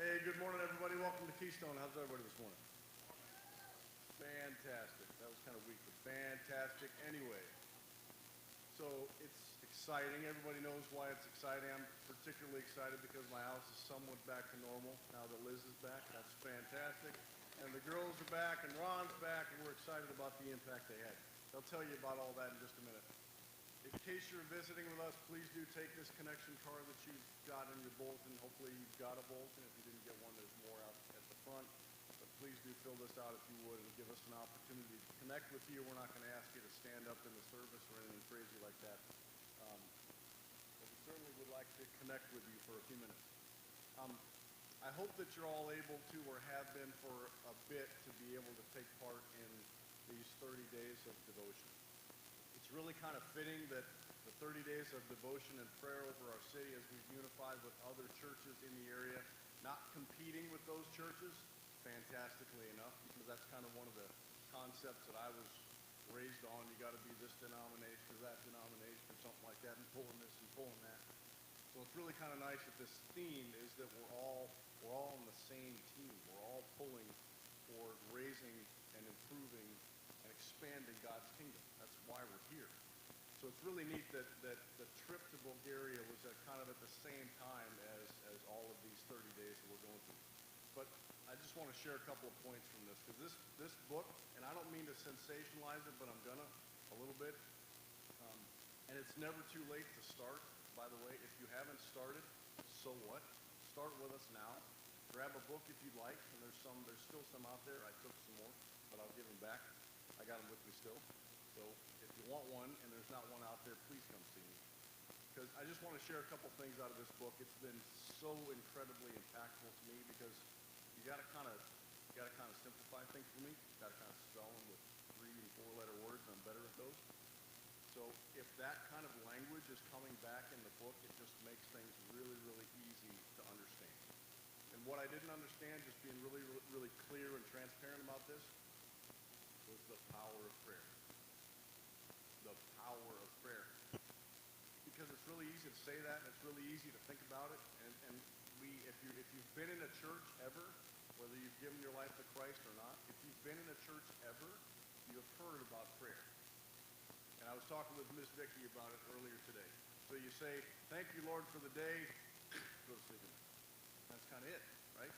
Hey, good morning, everybody. Welcome to Keystone. How's everybody this morning? Fantastic. That was kind of weak, but fantastic anyway. So it's exciting. Everybody knows why it's exciting. I'm particularly excited because my house is somewhat back to normal now that Liz is back. That's fantastic. And the girls are back and Ron's back, and we're excited about the impact they had. They'll tell you about all that in just a minute. In case you're visiting with us, please do take this connection card that you've got in your bulletin. Hopefully you've got a bulletin. If you didn't get one, there's more out at the front. But please do fill this out if you would and give us an opportunity to connect with you. We're not going to ask you to stand up in the service or anything crazy like that. But we certainly would like to connect with you for a few minutes. I hope that you're all able to, or have been for a bit, to be able to take part in these 30 days of devotion. It's really kind of fitting that the 30 days of devotion and prayer over our city, as we've unified with other churches in the area, not competing with those churches, fantastically enough, because that's kind of one of the concepts that I was raised on. You got to be this denomination or that denomination or something like that, and pulling this and pulling that. So it's really kind of nice that this theme is that we're all on the same team. We're all pulling for raising and improving and expanding God's kingdom. That's why we're here. So it's really neat that the trip to Bulgaria was kind of at the same time as all of these 30 days that we're going through. But I just want to share a couple of points from this, because this book, and I don't mean to sensationalize it, but I'm gonna a little bit. And it's never too late to start, by the way. If you haven't started, so what? Start with us now. Grab a book if you'd like, and there's still some out there. I took some more, but I'll give them back. I got them with me still. So if you want one and there's not one out there, please come see me. Because I just want to share a couple things out of this book. It's been so incredibly impactful to me, because you got to kind of simplify things for me. You got to kind of spell them with 3 and 4 letter words. I'm better at those. So if that kind of language is coming back in the book, it just makes things really, really easy to understand. And what I didn't understand, just being really, really, really clear and transparent about this, was the power of prayer. The power of prayer. Because it's really easy to say that, and it's really easy to think about it. And if you've been in a church ever, whether you've given your life to Christ or not, if you've been in a church ever, you have heard about prayer. And I was talking with Miss Vicky about it earlier today. So you say, "Thank you, Lord, for the day." Go to sleep. That's kind of it, right?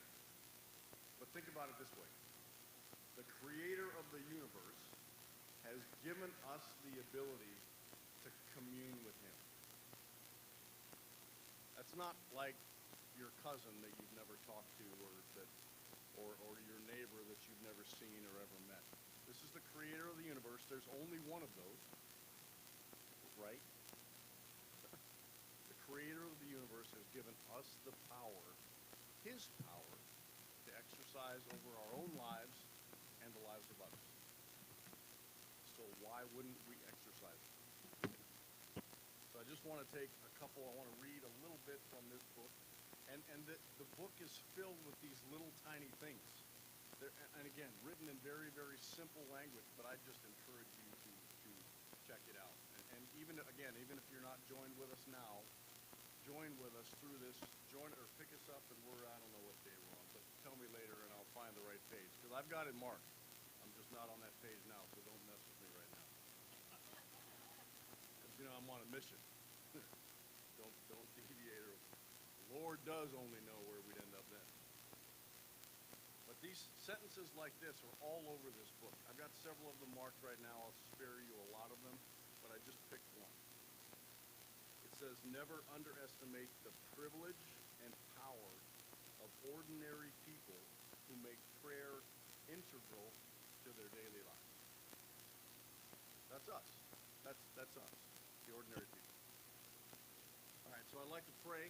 But think about it this way. The creator of the universe has given us the ability to commune with him. That's not like your cousin that you've never talked to, or your neighbor that you've never seen or ever met. This is the creator of the universe. There's only one of those, right? The creator of the universe has given us the power, his power, to exercise over our own lives and the lives of others. So why wouldn't we exercise it? So I just want to take I want to read a little bit from this book. And the book is filled with these little tiny things. And again, written in very, very simple language, but I just encourage you to check it out. And even if you're not joined with us now, join with us through this. Join or pick us up, and I don't know what day we're on, but tell me later and I'll find the right page. Because I've got it marked. I'm just not on that page now, so don't mess with me right now. Because, I'm on a mission. Don't deviate. The Lord does only know where we'd end up then. But these sentences like this are all over this book. I've got several of them marked right now. I'll spare you a lot of them, but I just picked one. It says, "Never underestimate the privilege and power of ordinary people who make prayer integral to their daily lives." That's us. That's us, the ordinary people. All right, so I'd like to pray.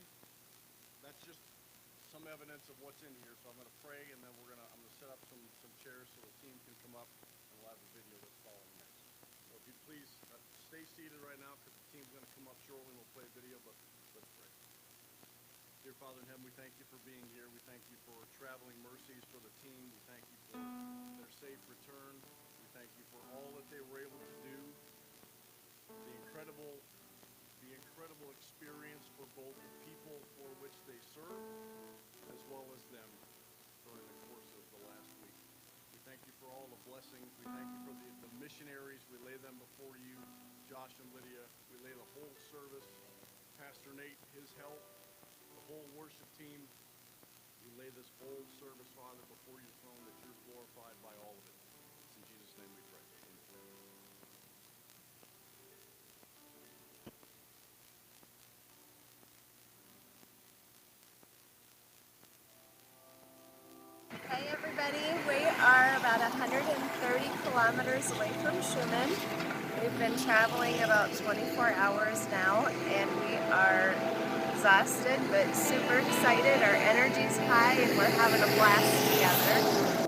That's just some evidence of what's in here. So I'm going to pray, and then I'm going to set up some chairs so the team can come up, and we'll have a video that's following next. So if you please stay seated right now, because the team's going to come up shortly and we'll play a video, but let's pray. Dear Father in heaven, we thank you for being here. We thank you for traveling mercies for the team. We thank you for their safe return. We thank you for all that they were able to do. The incredible experience for both the people for which they serve, as well as them blessings. We thank you for the missionaries. We lay them before you, Josh and Lydia. We lay the whole service, Pastor Nate, his help, the whole worship team. We lay this whole service, Father, before your throne, that you're glorified by all of it. It's in Jesus' name we pray. Hey everybody, we are about 130 kilometers away from Schumann. We've been traveling about 24 hours now and we are exhausted but super excited. Our energy's high and we're having a blast together.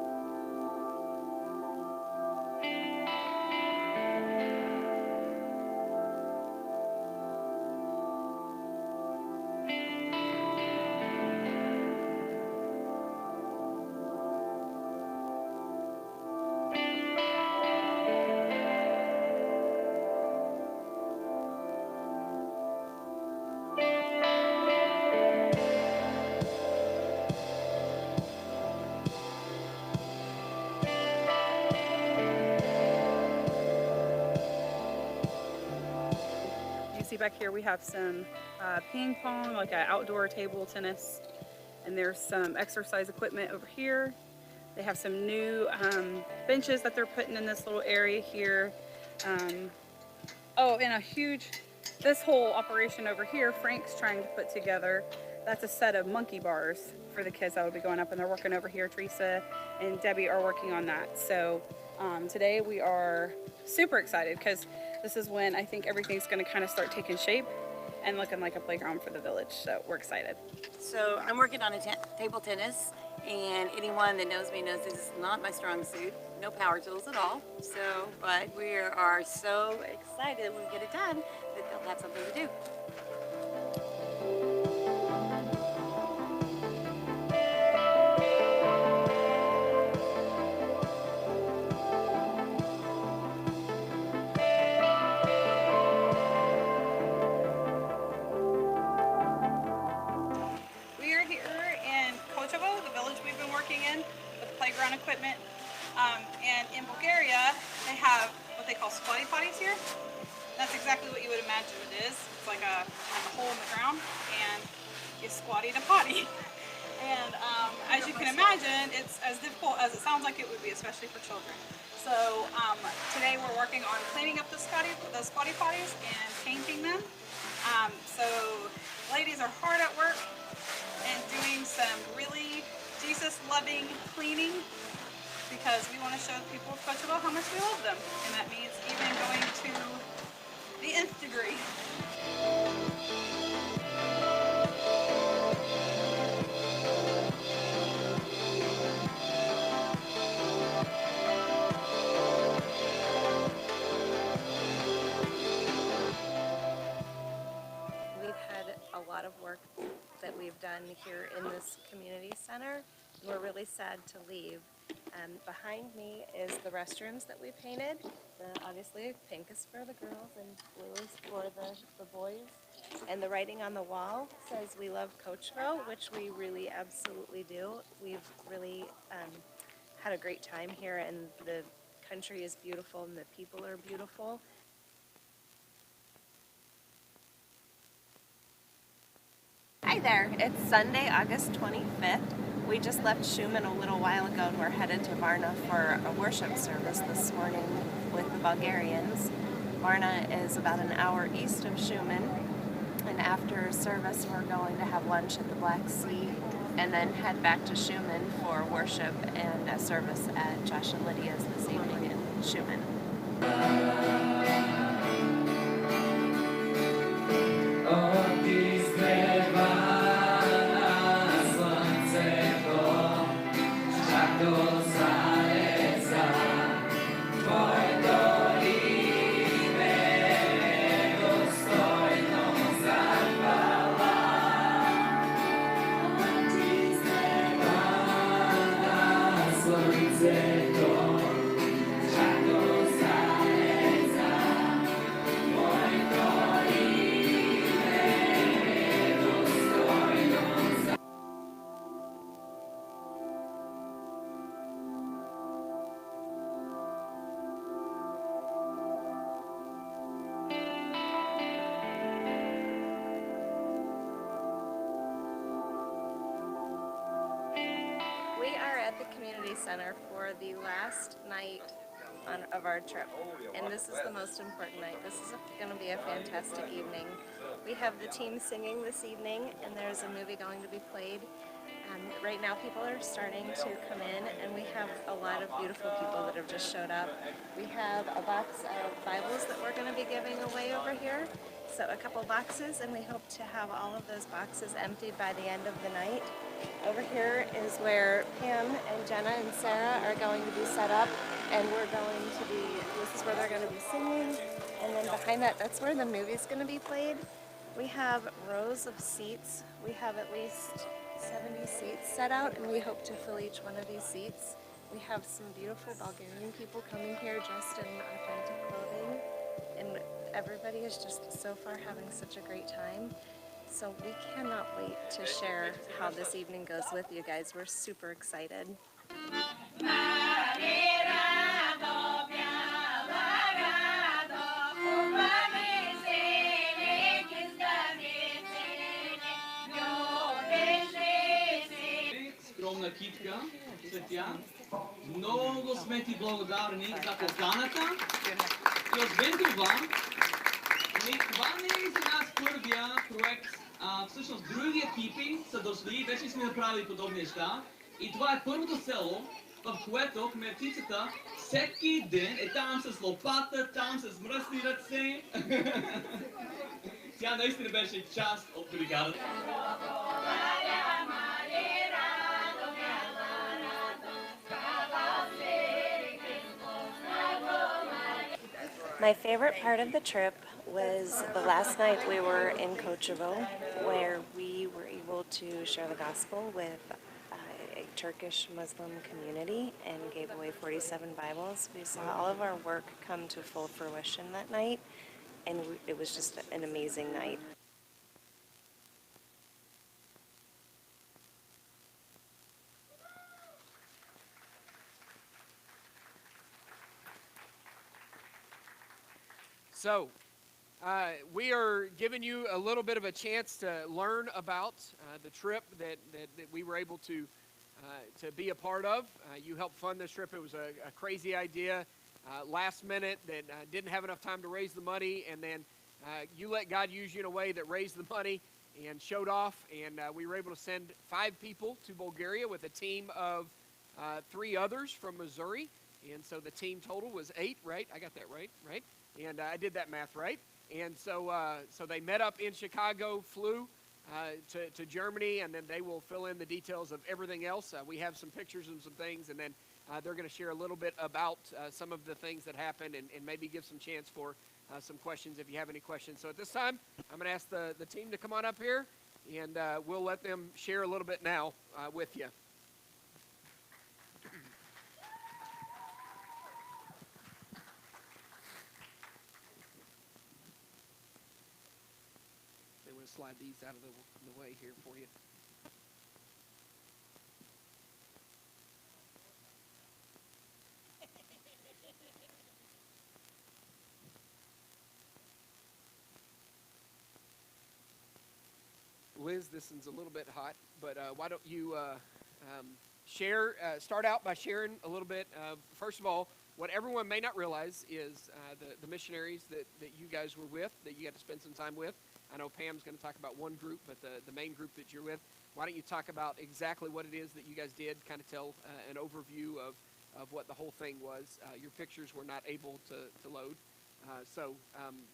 See back here we have some ping pong, like an outdoor table tennis, and there's some exercise equipment over here. They have some new benches that they're putting in this little area here. Oh, and this whole operation over here, Frank's trying to put together, that's a set of monkey bars for the kids that will be going up, and they're working over here. Teresa and Debbie are working on that. So today we are super excited because this is when I think everything's going to kind of start taking shape and looking like a playground for the village. So we're excited. So I'm working on table tennis, and anyone that knows me knows this is not my strong suit. No power tools at all. But we are so excited when we get it done that they'll have something to do. Playground equipment, and in Bulgaria they have what they call squatty potties here. That's exactly what you would imagine it is. It's like a hole in the ground and you squatty to potty. And as you can imagine, it's as difficult as it sounds like it would be, especially for children. So today we're working on cleaning up the squatty potties and painting them. So ladies are hard at work and doing some really Jesus-loving cleaning because we want to show the people of Kosovo how much we love them, and that means even going to the nth degree. We've had a lot of work that we've done here in this community center. We're really sad to leave. Behind me is the restrooms that we painted. Obviously pink is for the girls and blue is for the boys. And the writing on the wall says we love Kosovo, which we really absolutely do. We've really had a great time here and the country is beautiful and the people are beautiful. Hi there, it's Sunday, August 25th. We just left Schumann a little while ago and we're headed to Varna for a worship service this morning with the Bulgarians. Varna is about an hour east of Schumann, and after service we're going to have lunch at the Black Sea and then head back to Schumann for worship and a service at Josh and Lydia's this evening in Schumann. at the community center for the last night of our trip, and this is the most important night. This is going to be a fantastic evening. We have the team singing this evening, and there's a movie going to be played. Right now people are starting to come in, and we have a lot of beautiful people that have just showed up. We have a box of Bibles that we're going to be giving away over here. So a couple boxes, and we hope to have all of those boxes emptied by the end of the night. Over here is where Pam and Jenna and Sarah are going to be set up, and this is where they're going to be singing, and then behind that, that's where the movie's going to be played. We have rows of seats. We have at least 70 seats set out, and we hope to fill each one of these seats. We have some beautiful Bulgarian people coming here dressed in authentic clothing, and everybody is just so far having such a great time. So we cannot wait to share how this evening goes with you guys. We're super excited. Скромна китка, Цветя. Много сме ти благодарни за поканата. И освен това, това не е за нас първия проект. Всъщност други екипи са дошли, вече сме направили подобни неща. И това е първото село, в което кметицата всеки ден е там с лопата, там с мръсни ръце. Тя наистина беше част от бригадата. My favorite part of the trip was the last night we were in Kosovo, where we were able to share the gospel with a Turkish Muslim community and gave away 47 Bibles. We saw all of our work come to full fruition that night, and it was just an amazing night. So, we are giving you a little bit of a chance to learn about the trip that we were able to be a part of. You helped fund this trip. It was a crazy idea, last minute, that didn't have enough time to raise the money, and then you let God use you in a way that raised the money and showed off, and we were able to send 5 people to Bulgaria with a team of 3 others from Missouri, and so the team total was 8, right? I got that right? And I did that math right. And so they met up in Chicago, flew to Germany, and then they will fill in the details of everything else. We have some pictures and some things, and then they're going to share a little bit about some of the things that happened, and maybe give some chance for some questions if you have any questions. So at this time, I'm going to ask the team to come on up here, and we'll let them share a little bit now with you. Slide these out of the way here for you. Liz, this one's a little bit hot, but why don't you start out by sharing a little bit. First of all, what everyone may not realize is the missionaries that you guys were with, that you got to spend some time with. I know Pam's going to talk about one group, but the main group that you're with, why don't you talk about exactly what it is that you guys did, kind of tell an overview of what the whole thing was. Your pictures were not able to load, so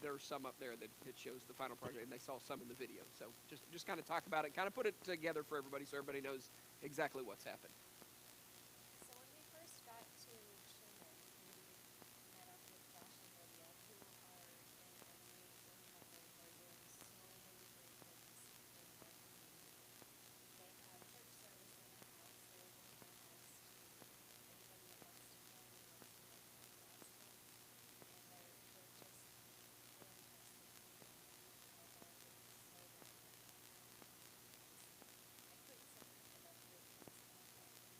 there's some up there that shows the final project, and they saw some in the video. So just kind of talk about it, kind of put it together for everybody so everybody knows exactly what's happened. So when we first got to Schumann, we met up with Josh and Lydia, who are in a museum that they're doing so many great things in their community. They have church service in their house. They open their house to anybody that wants to come and wants to learn about the gospel. And they're just fantastic people. And we love our group so very much. I couldn't say enough good things about them.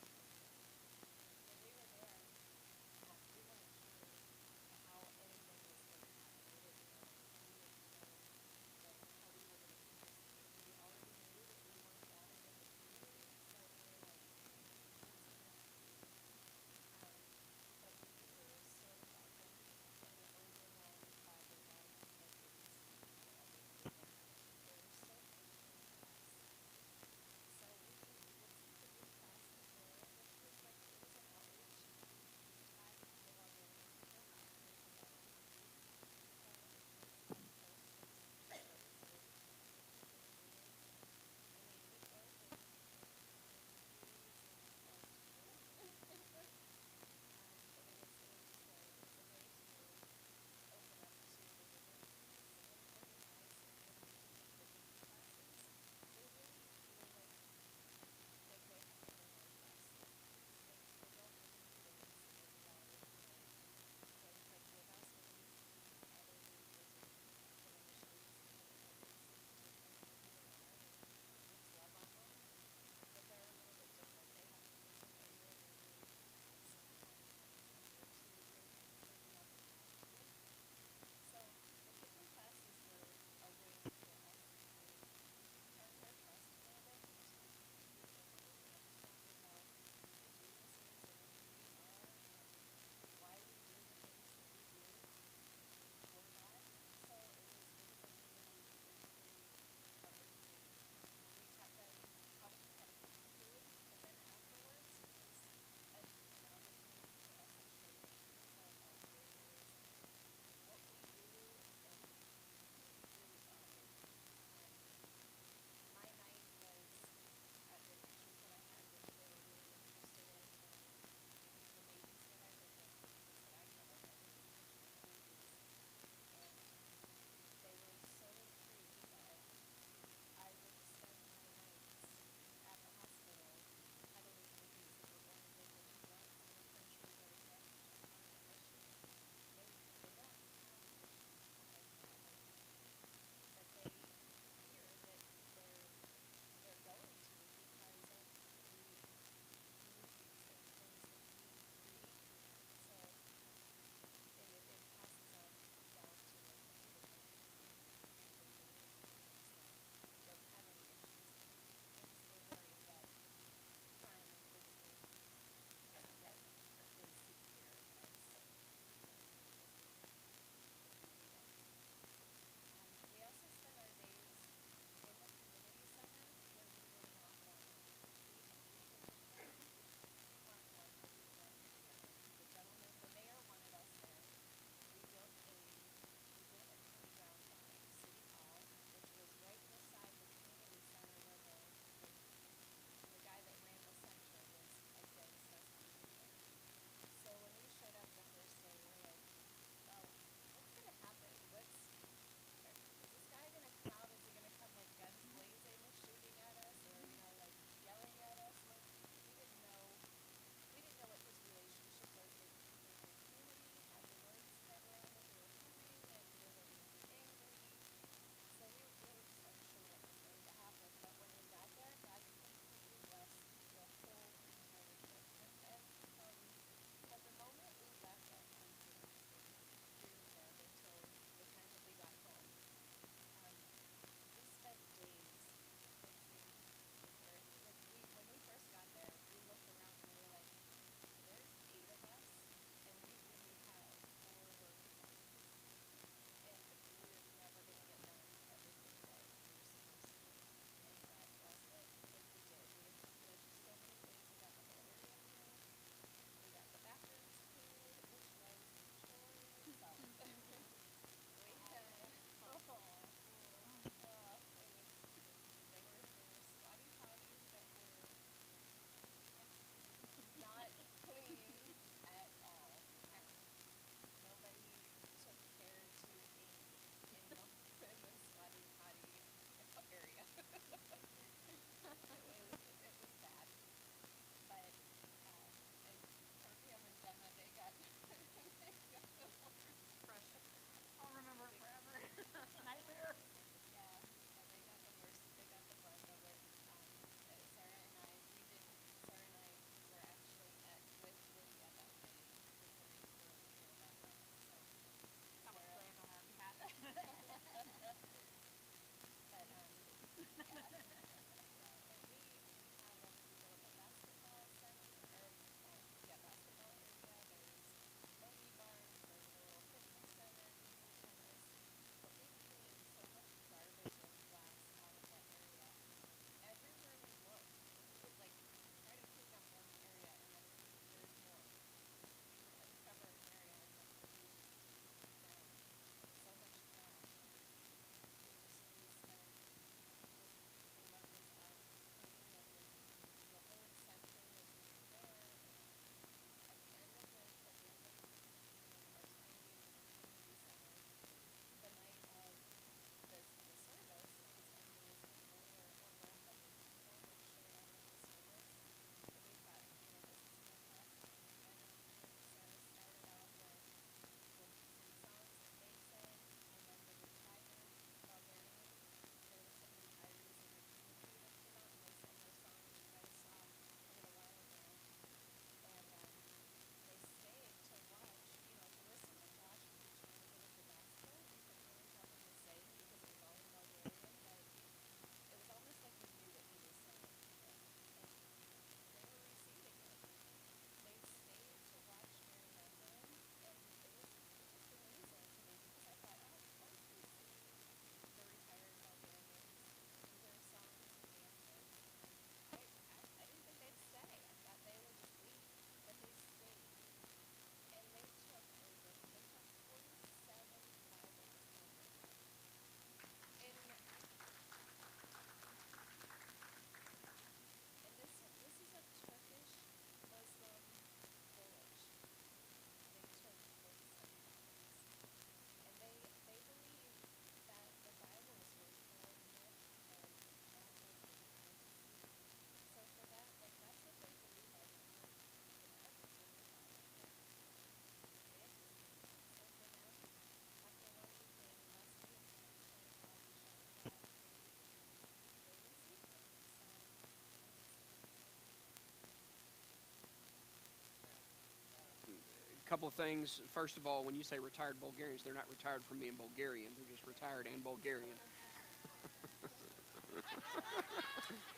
couple of things. First of all, when you say retired Bulgarians, they're not retired from being Bulgarian. They're just retired and Bulgarian.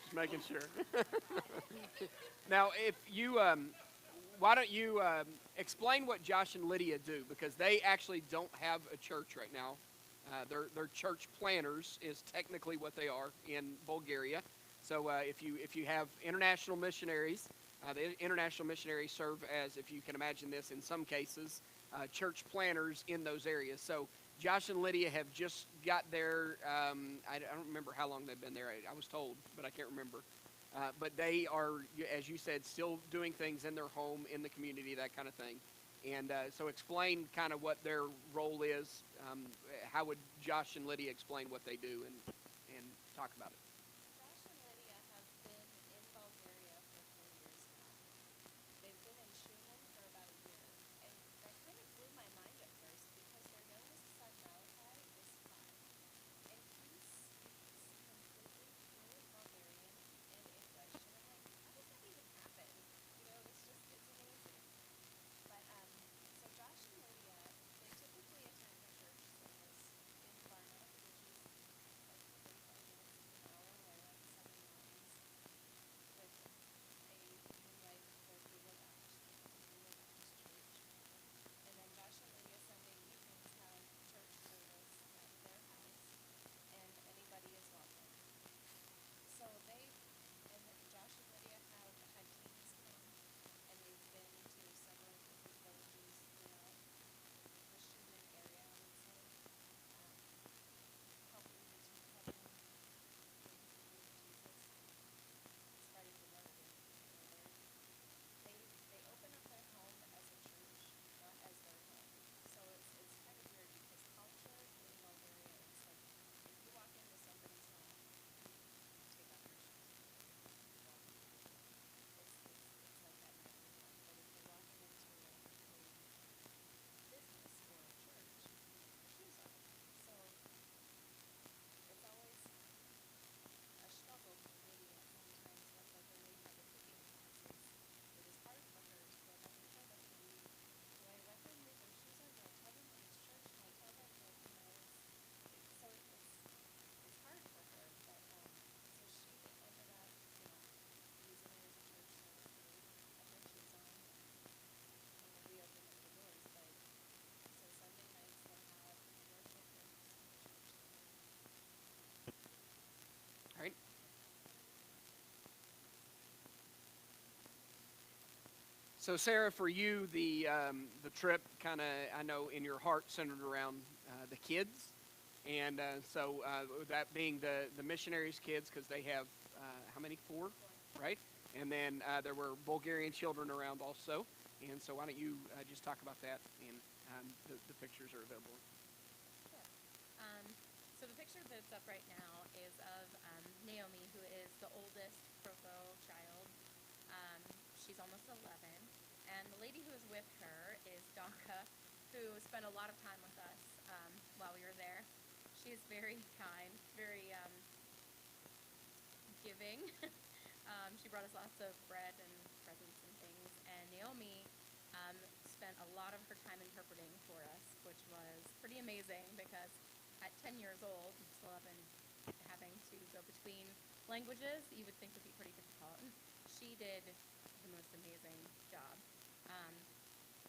Just making sure. Now, if you, why don't you explain what Josh and Lydia do, because they actually don't have a church right now. They're church planners is technically what they are in Bulgaria. So if you have international missionaries, the international missionaries serve as, if you can imagine this, in some cases, church planners in those areas. So Josh and Lydia have just got there. I don't remember how long they've been there. I was told, but I can't remember. But they are, as you said, still doing things in their home, in the community, that kind of thing. And so explain kind of what their role is. How would Josh and Lydia explain what they do and talk about it? Josh and Lydia have been in Bulgaria for 4 years now. They've been in Shumen for about a year, and that kind of blew my mind at first because their youngest son Malachi is 5, and he speaks completely fluent Bulgarian and English, and I'm like, how does that even happen? You know, it's amazing. But so Josh and Lydia, they typically attend a church service in Varna, which is like 45 minutes to an hour away on the Southern Mountains, with a moonlight Bulgaria Baptist church. And then Josh and Lydia Sunday evenings have church service at their house, and anybody is welcome. So and Josh and Lydia have had teams come, and they've been to several different villages throughout the Schumann area, I would say, helping the teen couple bring people to Jesus, spreading the word. And they open up their home as a church, not as their home. So it's kind of weird because culture in Bulgaria is like, if you walk into somebody's home, you take off your shoes. You walk in. It's like that in every home. But if you're walking into a business or a church, you put your shoes on. So it's always a struggle for Lydia sometimes when the early habit picking classes. It is hard for her to go back and tell them to leave. Do I let them leave their shoes on? Do I tell them that it's church? Do I tell them that, you know, it's hard for her. But so she ended up, you know, using it as a church service. They have their shoes on, and we open up the doors. But so Sunday nights they'll have worship and church together. All right. So Sarah, for you, the trip kind of, I know in your heart centered around the kids, and so that being the missionaries' kids, because they have how many? 4, right? And then there were Bulgarian children around also, and so why don't you just talk about that, and the pictures are available. Sure. So the picture that's up right now is of Naomi, who is the oldest Propo child. She's almost 11. And the lady who is with her is Donka, who spent a lot of time with us while we were there. She is very kind, very giving. She brought us lots of bread and presents and things. And Naomi spent a lot of her time interpreting for us, which was pretty amazing because at 10 years old, 11, having to go between languages, you would think would be pretty difficult. She did the most amazing job.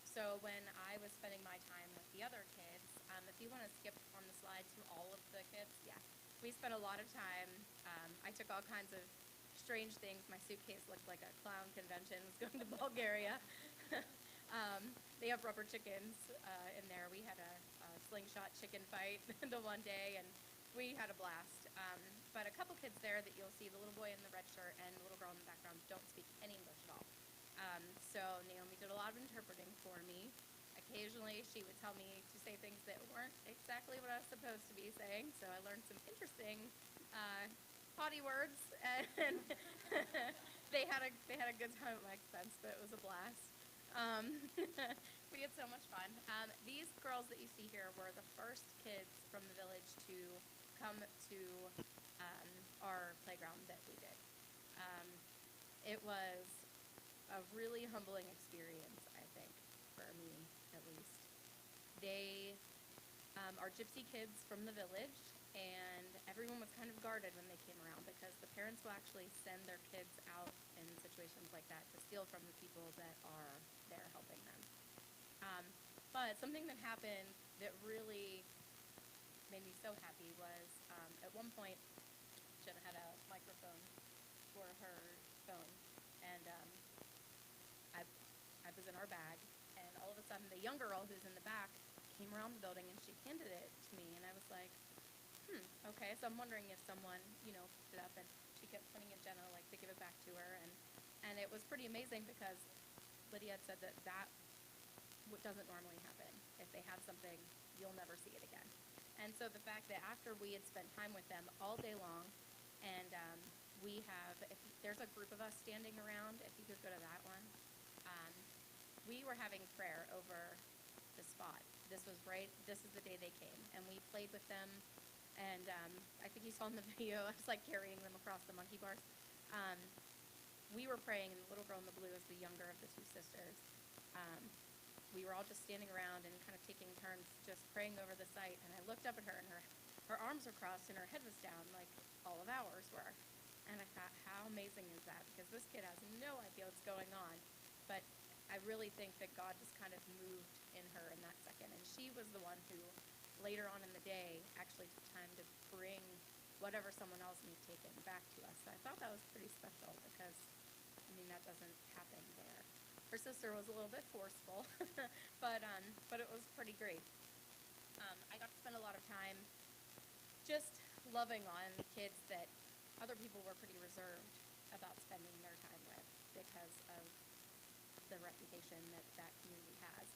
So when I was spending my time with the other kids, if you want to skip on the slide to all of the kids, yeah, we spent a lot of time. I took all kinds of strange things. My suitcase looked like a clown convention. Was going to Bulgaria. They have rubber chickens in there. We had a slingshot chicken fight the one day, and we had a blast. But a couple kids there that you'll see, the little boy in the red shirt and the little girl in the background, don't speak any English at all. So Naomi did a lot of interpreting for me. Occasionally she would tell me to say things that weren't exactly what I was supposed to be saying, so I learned some interesting potty words, and they had a good time at my expense, but it was a blast. We had so much fun. These girls that you see here were the first kids from the village to come to our playground that we did. It was a really humbling experience, I think, for me. at least. They are gypsy kids from the village, and everyone was kind of guarded when they came around because the parents will actually send their kids out in situations like that to steal from the people that are there helping them. But something that happened that really made me so happy was at one point Jenna had a microphone for her phone, and I was in our bag, and all of a sudden the young girl who's in the back came around the building and she handed it to me, and I was like, okay. So I'm wondering if someone, picked it up, and she kept pointing at Jenna like to give it back to her, and it was pretty amazing because Lydia had said that doesn't normally happen. If they have something, you'll never see it again. And so the fact that after we had spent time with them all day long, and we have, if there's a group of us standing around, if you could go to that one, we were having prayer over the spot. This is the day they came, and we played with them, and I think you saw in the video, I was like carrying them across the monkey bars. We were praying, and the little girl in the blue is the younger of the two sisters. We were all just standing around and kind of taking turns just praying over the site, and I looked up at her, and her arms were crossed and her head was down like all of ours were. And I thought, how amazing is that? Because this kid has no idea what's going on, but I really think that God just kind of moved in her in that second, and she was the one who later on in the day actually took time to bring whatever someone else may have taken back to us. So I thought that was pretty special because, that doesn't happen there. Her sister was a little bit forceful, but it was pretty great. I got to spend a lot of time just loving on kids that other people were pretty reserved about spending their time with because of the reputation that community has.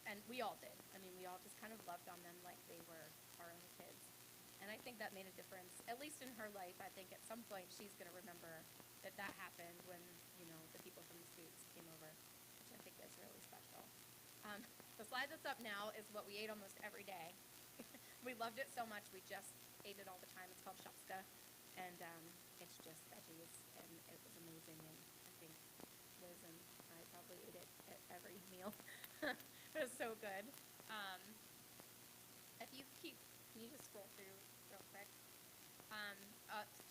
And we all did. We all just kind of loved on them like they were our own kids. And I think that made a difference, at least in her life. I think at some point she's going to remember that happened when, the people from the Scoots came over, which I think is really special. The slide that's up now is what we ate almost every day. We loved it so much, we just ate it all the time. It's called Shopska, and it's just veggies, and it was amazing, and I think Liz and I probably ate it at every meal. It was so good. Can you just scroll through real quick?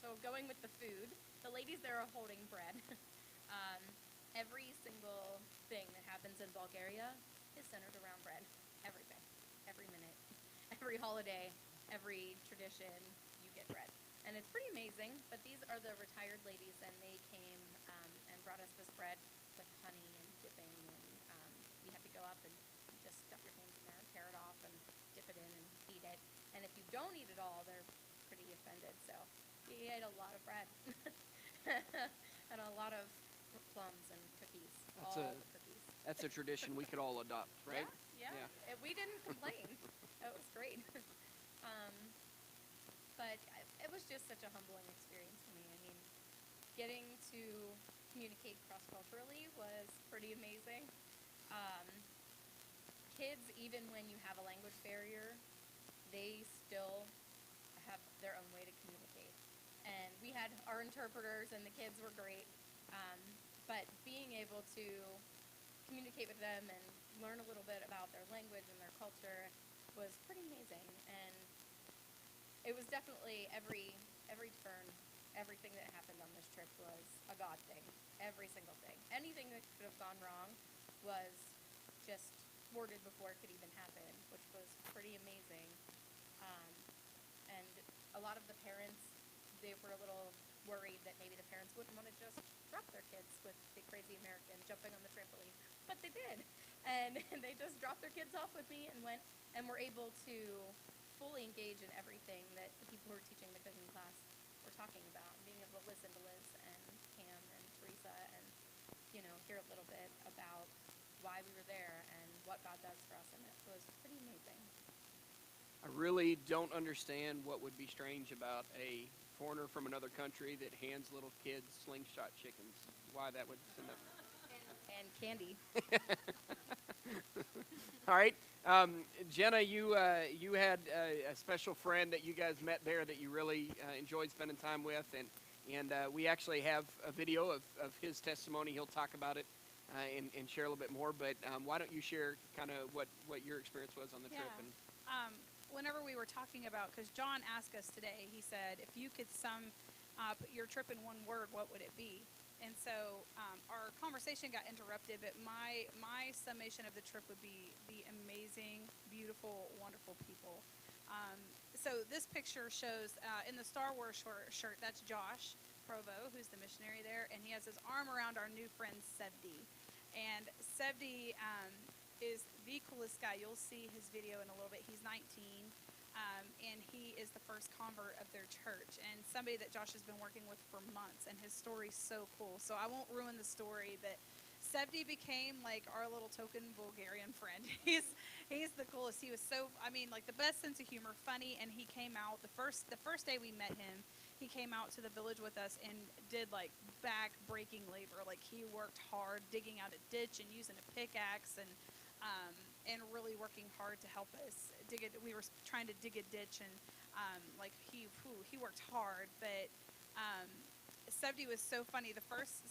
So going with the food, the ladies there are holding bread. Every single thing that happens in Bulgaria is centered around bread. Everything, every minute, every holiday, every tradition, you get bread. And it's pretty amazing, but these are the retired ladies, and they came and brought us this bread with honey and dipping, and you have to go up and just stuff your hands in there and tear it off and dip it in and eat it. And if you don't eat it all, they're pretty offended. So we ate a lot of bread and a lot of plums and cookies. The cookies. That's a tradition we could all adopt, right? Yeah. We didn't complain. It was great. But it was just such a humbling experience for me. Getting to communicate cross-culturally was pretty amazing. Kids, even when you have a language barrier, they still have their own way to communicate. And we had our interpreters, and the kids were great. But being able to communicate with them and learn a little bit about their language and their culture was pretty amazing. And it was definitely every turn, everything that happened on this trip was a God thing. Every single thing. Anything that could have gone wrong was just thwarted before it could even happen, which was pretty amazing. And a lot of the parents, they were a little worried that maybe the parents wouldn't want to just drop their kids with the crazy American jumping on the trampoline, but they did. And they just dropped their kids off with me and went and were able to fully engage in everything that the people who were teaching the cooking class were talking about, and being able to listen to Liz and Pam and Teresa and, hear a little bit about why we were there and what God does for us, and it was pretty amazing. I really don't understand what would be strange about a foreigner from another country that hands little kids slingshot chickens. Why that would send up. And candy. All right. Jenna, you had a special friend that you guys met there that you really enjoyed spending time with, and we actually have a video of his testimony. He'll talk about it and share a little bit more. But why don't you share kind of what your experience was on the trip? Yeah. And Whenever we were talking about, because John asked us today, he said, if you could sum up your trip in one word, what would it be? And so our conversation got interrupted, but my summation of the trip would be the amazing, beautiful, wonderful people. So this picture shows in the Star Wars shirt, that's Josh Provo, who's the missionary there, and he has his arm around our new friend Sevdi. And Sevdi is the coolest guy. You'll see his video in a little bit. He's 19, and he is the first convert of their church, and somebody that Josh has been working with for months, and his story's so cool. So I won't ruin the story, but Sevdi became like our little token Bulgarian friend. He's the coolest. He was so, I mean, like the best sense of humor, funny, and he came out the first day we met him. He came out to the village with us and did like back-breaking labor. Like he worked hard digging out a ditch and using a pickaxe and really working hard to help us dig it. We were trying to dig a ditch and like he worked hard. But Sevdi was so funny. The first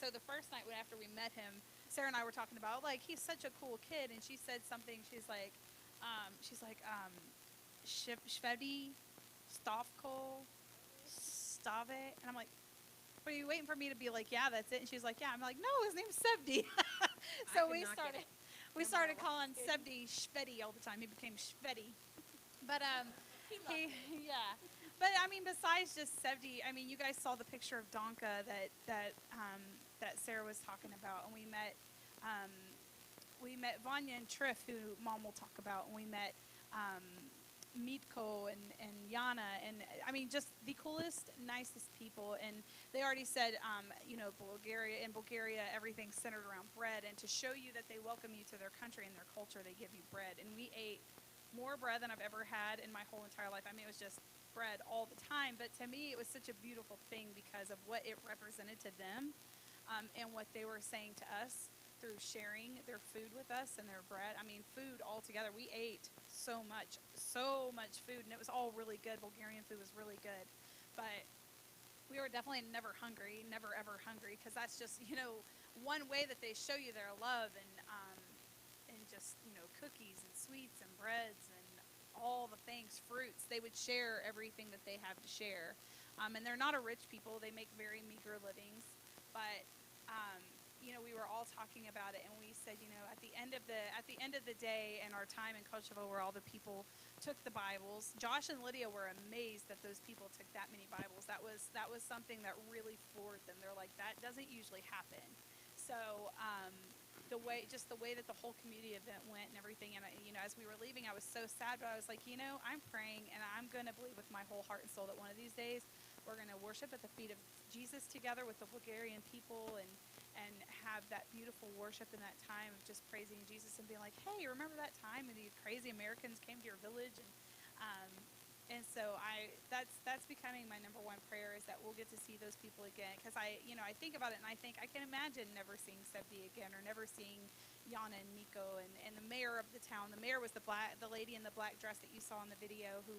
night after we met him, Sarah and I were talking about like he's such a cool kid, and she said something. She's like Shvedi, Stavko, Stave, and I'm like, "What are you waiting for me to be like? Yeah, that's it." And she's like, "Yeah." I'm like, "No, his name's Sevdi." So we started calling Sevdi Shvedi all the time. He became Shvedi. But yeah. But I mean, besides just Sevdi, I mean, you guys saw the picture of Donka that Sarah was talking about, and we met Vanya and Triff, who Mom will talk about, and we met Mitko and Yana, and I mean, just the coolest, nicest people. And they already said, in Bulgaria, everything's centered around bread, and to show you that they welcome you to their country and their culture, they give you bread. And we ate more bread than I've ever had in my whole entire life. I mean, it was just bread all the time, but to me, it was such a beautiful thing because of what it represented to them, and what they were saying to us through sharing their food with us and their bread. I mean, food altogether. We ate so much food, and it was all really good. Bulgarian food was really good, but we were definitely never ever hungry, because that's just, one way that they show you their love, and just, cookies and sweets and breads and all the things, fruits. They would share everything that they have to share. And they're not a rich people. They make very meager livings, but we were all talking about it, and we said, at the end of the day and our time in Kosovo, where all the people took the Bibles, Josh and Lydia were amazed that those people took that many Bibles. That was something that really floored them. They're like, that doesn't usually happen. So the way that the whole community event went and everything, and as we were leaving, I was so sad, but I was like, I'm praying, and I'm going to believe with my whole heart and soul that one of these days we're going to worship at the feet of Jesus together with the Bulgarian people, and have that beautiful worship in that time of just praising Jesus and being like, hey, remember that time when the crazy Americans came to your village? And so that's becoming my number one prayer, is that we'll get to see those people again. Because I think about it, and I think I can imagine never seeing Sevdi again, or never seeing Yana and Miko and the mayor of the town. The mayor was the lady in the black dress that you saw in the video, who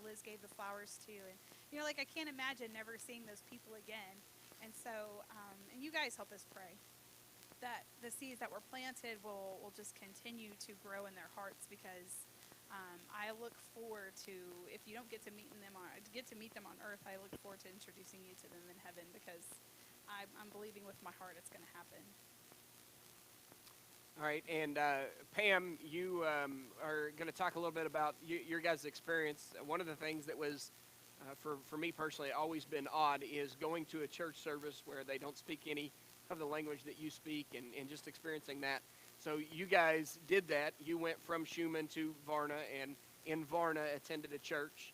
Liz gave the flowers to. And I can't imagine never seeing those people again. And so, and you guys help us pray that the seeds that were planted will just continue to grow in their hearts, because I look forward to, if you don't get to meet them on earth, I look forward to introducing you to them in heaven, because I'm believing with my heart it's going to happen. all right, and Pam, you are going to talk a little bit about your guys' experience. One of the things that was, for me personally, always been odd, is going to a church service where they don't speak any of the language that you speak, and just experiencing that. So you guys did that. You went from Schumann to Varna, and in Varna attended a church.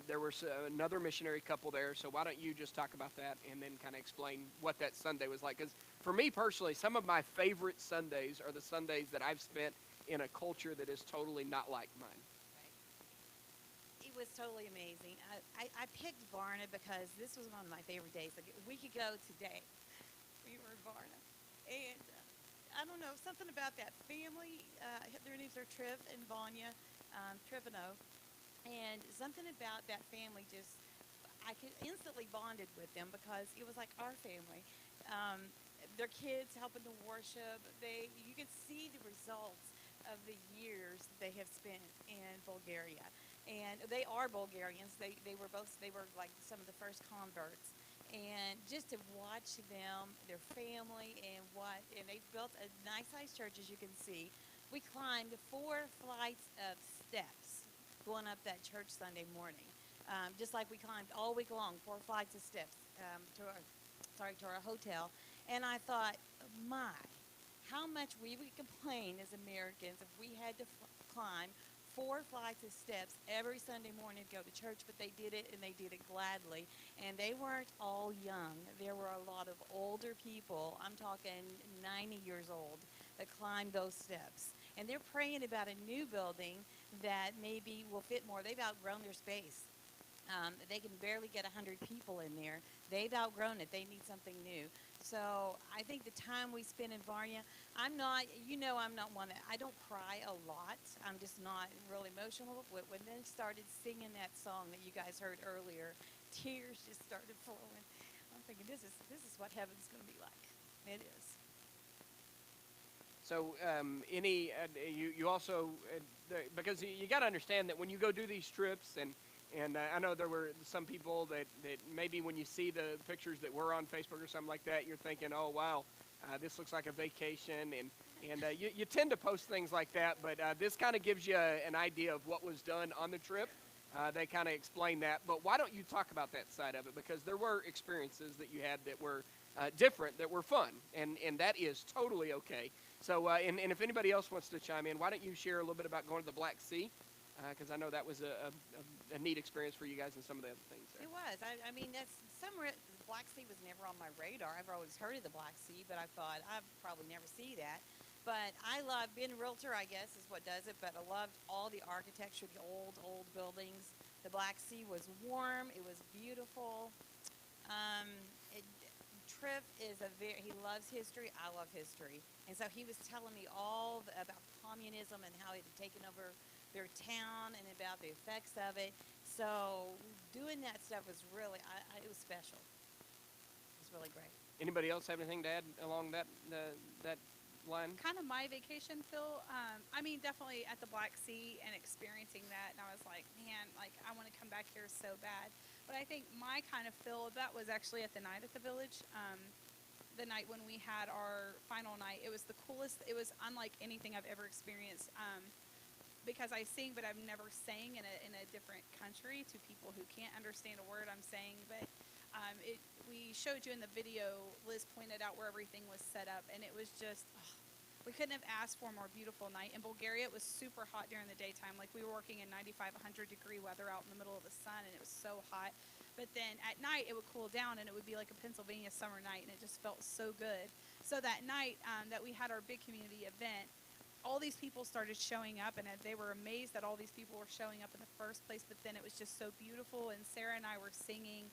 There was another missionary couple there, so why don't you just talk about that and then kind of explain what that Sunday was like? Because for me personally, some of my favorite Sundays are the Sundays that I've spent in a culture that is totally not like mine. It was totally amazing. I picked Varna because this was one of my favorite days. Like, we could go today. We were in Varna. And I don't know, something about that family. Their names are Triv and Vanya, Trivano. And something about that family I could instantly bonded with them, because it was like our family. their kids helping to worship. You can see the results of the years they have spent in Bulgaria. And they are Bulgarians. They were like some of the first converts. And just to watch them, their family, and they've built a nice sized church, as you can see. We climbed 4 flights of steps going up that church Sunday morning. Just like we climbed all week long, 4 flights of steps to our hotel. And I thought, my, how much we would complain as Americans if we had to climb 4 flights of steps every Sunday morning to go to church, but they did it, and they did it gladly. And they weren't all young. There were a lot of older people. I'm talking 90 years old that climbed those steps. And they're praying about a new building that maybe will fit more. They've outgrown their space. They can barely get 100 people in there. They've outgrown it. They need something new. So I think the time we spend in Varna, I'm not one that, I don't cry a lot. I'm just not real emotional. When they started singing that song that you guys heard earlier, tears just started flowing. I'm thinking, this is what heaven's going to be like. It is. So you also, because you got to understand that when you go do these trips, and I know there were some people that maybe when you see the pictures that were on Facebook or something like that, you're thinking, oh, wow, this looks like a vacation. And you tend to post things like that, but this kind of gives you an idea of what was done on the trip. They kind of explain that. But why don't you talk about that side of it? Because there were experiences that you had that were different, that were fun, and that is totally okay. So, and if anybody else wants to chime in, why don't you share a little bit about going to the Black Sea? Because I know that was a neat experience for you guys and some of the other things there. It was. I mean, the Black Sea was never on my radar. I've always heard of the Black Sea, but I thought I'd probably never see that. But I love being a realtor, I guess, is what does it. But I loved all the architecture, the old buildings. The Black Sea was warm. It was beautiful. Triff he loves history. I love history. And so he was telling me all about communism and how it had taken over their town and about the effects of it. So doing that stuff was really, it was special. It was really great. Anybody else have anything to add along that line? Kind of my vacation, Phil. I mean, definitely at the Black Sea and experiencing that, and I was like, man, like I want to come back here so bad. But I think my kind of Phil, that was actually at the night at the village. The night when we had our final night, it was the coolest. It was unlike anything I've ever experienced. Because I sing, but I've never sang in a different country to people who can't understand a word I'm saying. But we showed you in the video, Liz pointed out where everything was set up, and it was just, we couldn't have asked for a more beautiful night. In Bulgaria, it was super hot during the daytime. Like we were working in 95, 100 degree weather out in the middle of the sun, and it was so hot. But then at night, it would cool down, and it would be like a Pennsylvania summer night, and it just felt so good. So that night that we had our big community event, all these people started showing up, and they were amazed that all these people were showing up in the first place. But then it was just so beautiful, and Sarah and I were singing,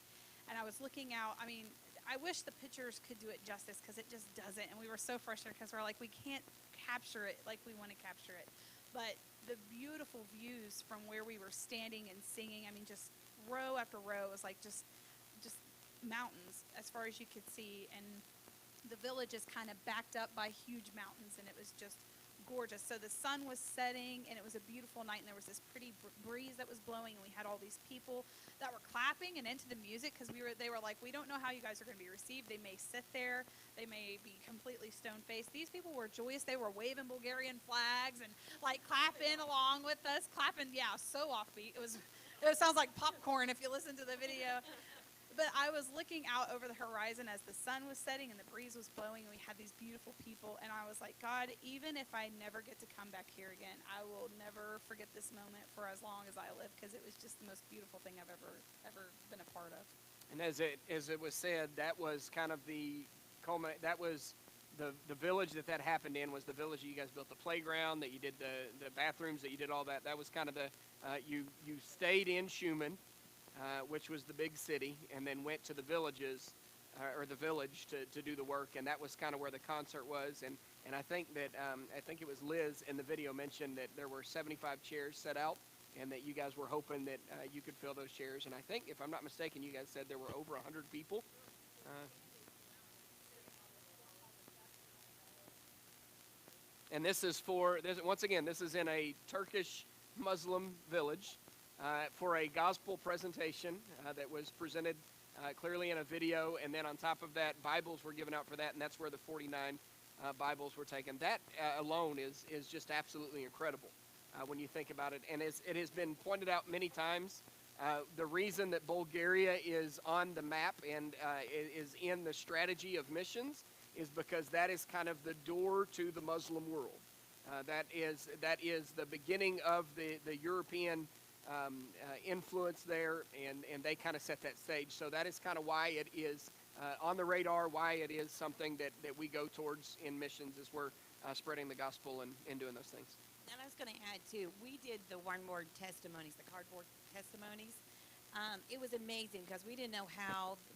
and I was looking out. I mean, I wish the pictures could do it justice, because it just doesn't. And we were so frustrated because we're like, we can't capture it like we want to capture it. But the beautiful views from where we were standing and singing, I mean, just row after row, was like just mountains as far as you could see, and the village is kind of backed up by huge mountains, and it was just gorgeous. So the sun was setting, and it was a beautiful night, and there was this pretty breeze that was blowing, and we had all these people that were clapping and into the music, because they were like, we don't know how you guys are going to be received. They may sit there, they may be completely stone-faced. These people were joyous. They were waving Bulgarian flags and like clapping along with us, clapping, yeah, so offbeat. It sounds like popcorn if you listen to the video. But I was looking out over the horizon as the sun was setting and the breeze was blowing, and we had these beautiful people, and I was like, God, even if I never get to come back here again, I will never forget this moment for as long as I live, because it was just the most beautiful thing I've ever been a part of. And as it was said, that was kind of the that was the village that happened in, was the village that you guys built the playground, that you did the bathrooms, that you did all that. That was kind of the you stayed in Schumann, which was the big city, and then went to the villages, or the village to do the work, and that was kind of where the concert was. And I think that I think it was Liz in the video mentioned that there were 75 chairs set out, and that you guys were hoping that you could fill those chairs. And I think, if I'm not mistaken, you guys said there were over 100 people. And this is once again, this is in a Turkish Muslim village for a gospel presentation that was presented clearly in a video, and then on top of that, Bibles were given out for that, and that's where the 49 Bibles were taken. That alone is just absolutely incredible when you think about it. And it has been pointed out many times, the reason that Bulgaria is on the map and is in the strategy of missions is because that is kind of the door to the Muslim world. That is the beginning of the European influence there, and they kind of set that stage. So that is kind of why it is on the radar, why it is something that we go towards in missions, as we're spreading the gospel and doing those things. And I was going to add too, we did the one-word testimonies, the cardboard testimonies. It was amazing because we didn't know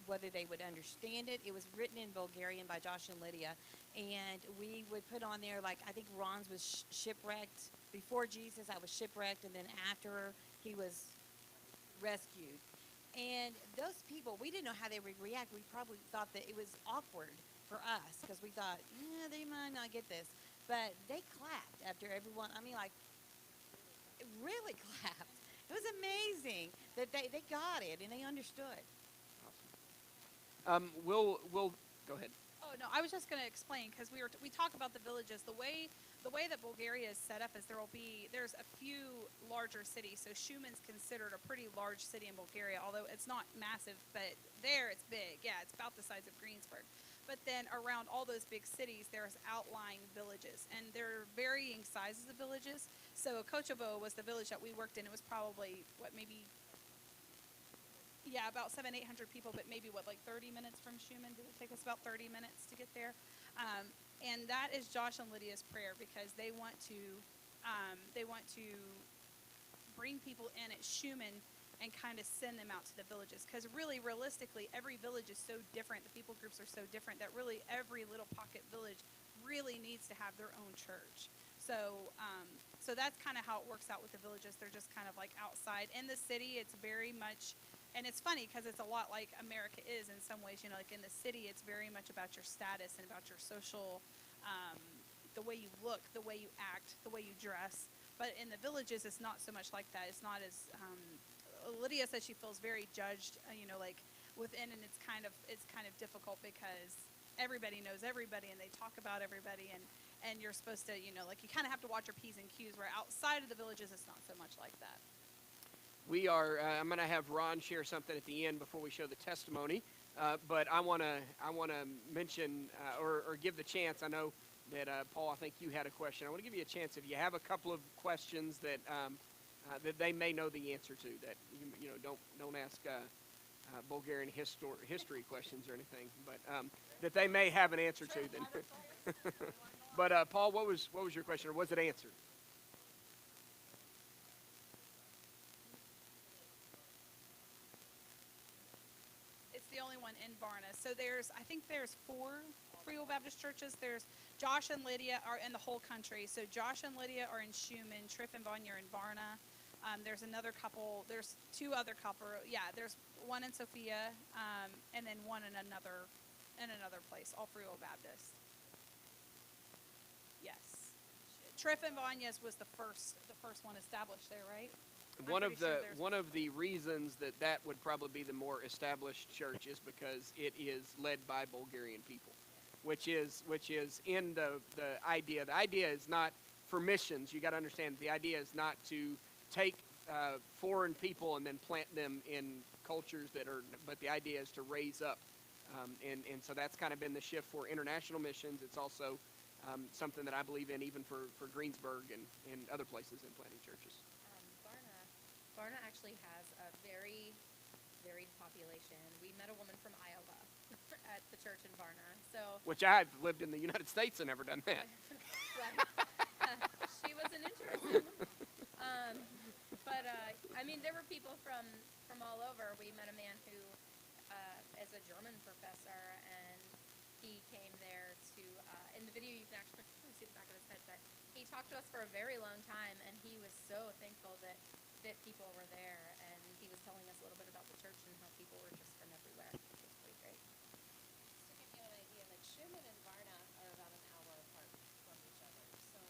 whether they would understand it. It was written in Bulgarian by Josh and Lydia, and we would put on there, like, I think Ron's was shipwrecked. Before Jesus, I was shipwrecked, and then after he was rescued. And those people, we didn't know how they would react. We probably thought that it was awkward for us because we thought, yeah, they might not get this. But they clapped after everyone, I mean, like, really clapped. It was amazing that they got it and they understood. Awesome. We'll go ahead. Oh no, I was just going to explain because we talk about the villages. The way that Bulgaria is set up is there's a few larger cities. So Shumen's considered a pretty large city in Bulgaria, although it's not massive, but there it's big. Yeah, it's about the size of Greensburg. But then around all those big cities, there's outlying villages, and they're varying sizes of villages. So Kosovo was the village that we worked in. It was probably about 700-800 people, but maybe 30 minutes from Shumen. Did it take us about 30 minutes to get there? And that is Josh and Lydia's prayer because they want to bring people in at Shumen and kind of send them out to the villages. Because really, realistically, every village is so different. The people groups are so different that really every little pocket village really needs to have their own church. So that's kind of how it works out with the villages. They're just kind of like outside. In the city, it's very much, and it's funny because it's a lot like America is in some ways. You know, like in the city, it's very much about your status and about your social, the way you look, the way you act, the way you dress. But in the villages, it's not so much like that. It's not as Lydia says she feels very judged, like within, and it's kind of difficult because everybody knows everybody and they talk about everybody, and you're supposed to, like you kind of have to watch your P's and Q's, where outside of the villages, it's not so much like that. We are. I'm going to have Ron share something at the end before we show the testimony, but I want to mention or give the chance. I know that Paul, I think you had a question. I want to give you a chance if you have a couple of questions that they may know the answer to. That don't ask Bulgarian history questions or anything, but that they may have an answer to. Then. But Paul, what was your question, or was it answered? It's the only one in Varna. So I think there's 4 Free Will Baptist churches. There's Josh and Lydia are in the whole country. So Josh and Lydia are in Shumen, Triff and Vanya are in Varna. There's another couple. There's 2 other couple. Yeah, there's one in Sofia, and then one in another place. All Free Will Baptist. Yes, Triff and Vanya's was the first one established there, right? One of the reasons that would probably be the more established church is because it is led by Bulgarian people, which is in the idea. The idea is not for missions. You got to understand, the idea is not to take foreign people and then plant them in cultures but the idea is to raise up, and so that's kind of been the shift for international missions. It's also something that I believe in even for Greensburg and other places in planting churches. Varna actually has a very varied population. We met a woman from Iowa at the church in Varna. Which I've lived in the United States and never done that. She was an interesting. But there were people from all over. We met a man who is a German professor, and he came there to. In the video, you can actually see the back of his head, but he talked to us for a very long time, and he was so thankful that people were there, and he was telling us a little bit about the church and how people were just from everywhere, which was pretty great. Just to give you an idea, like Shumen and Varna are about an hour apart from each other. So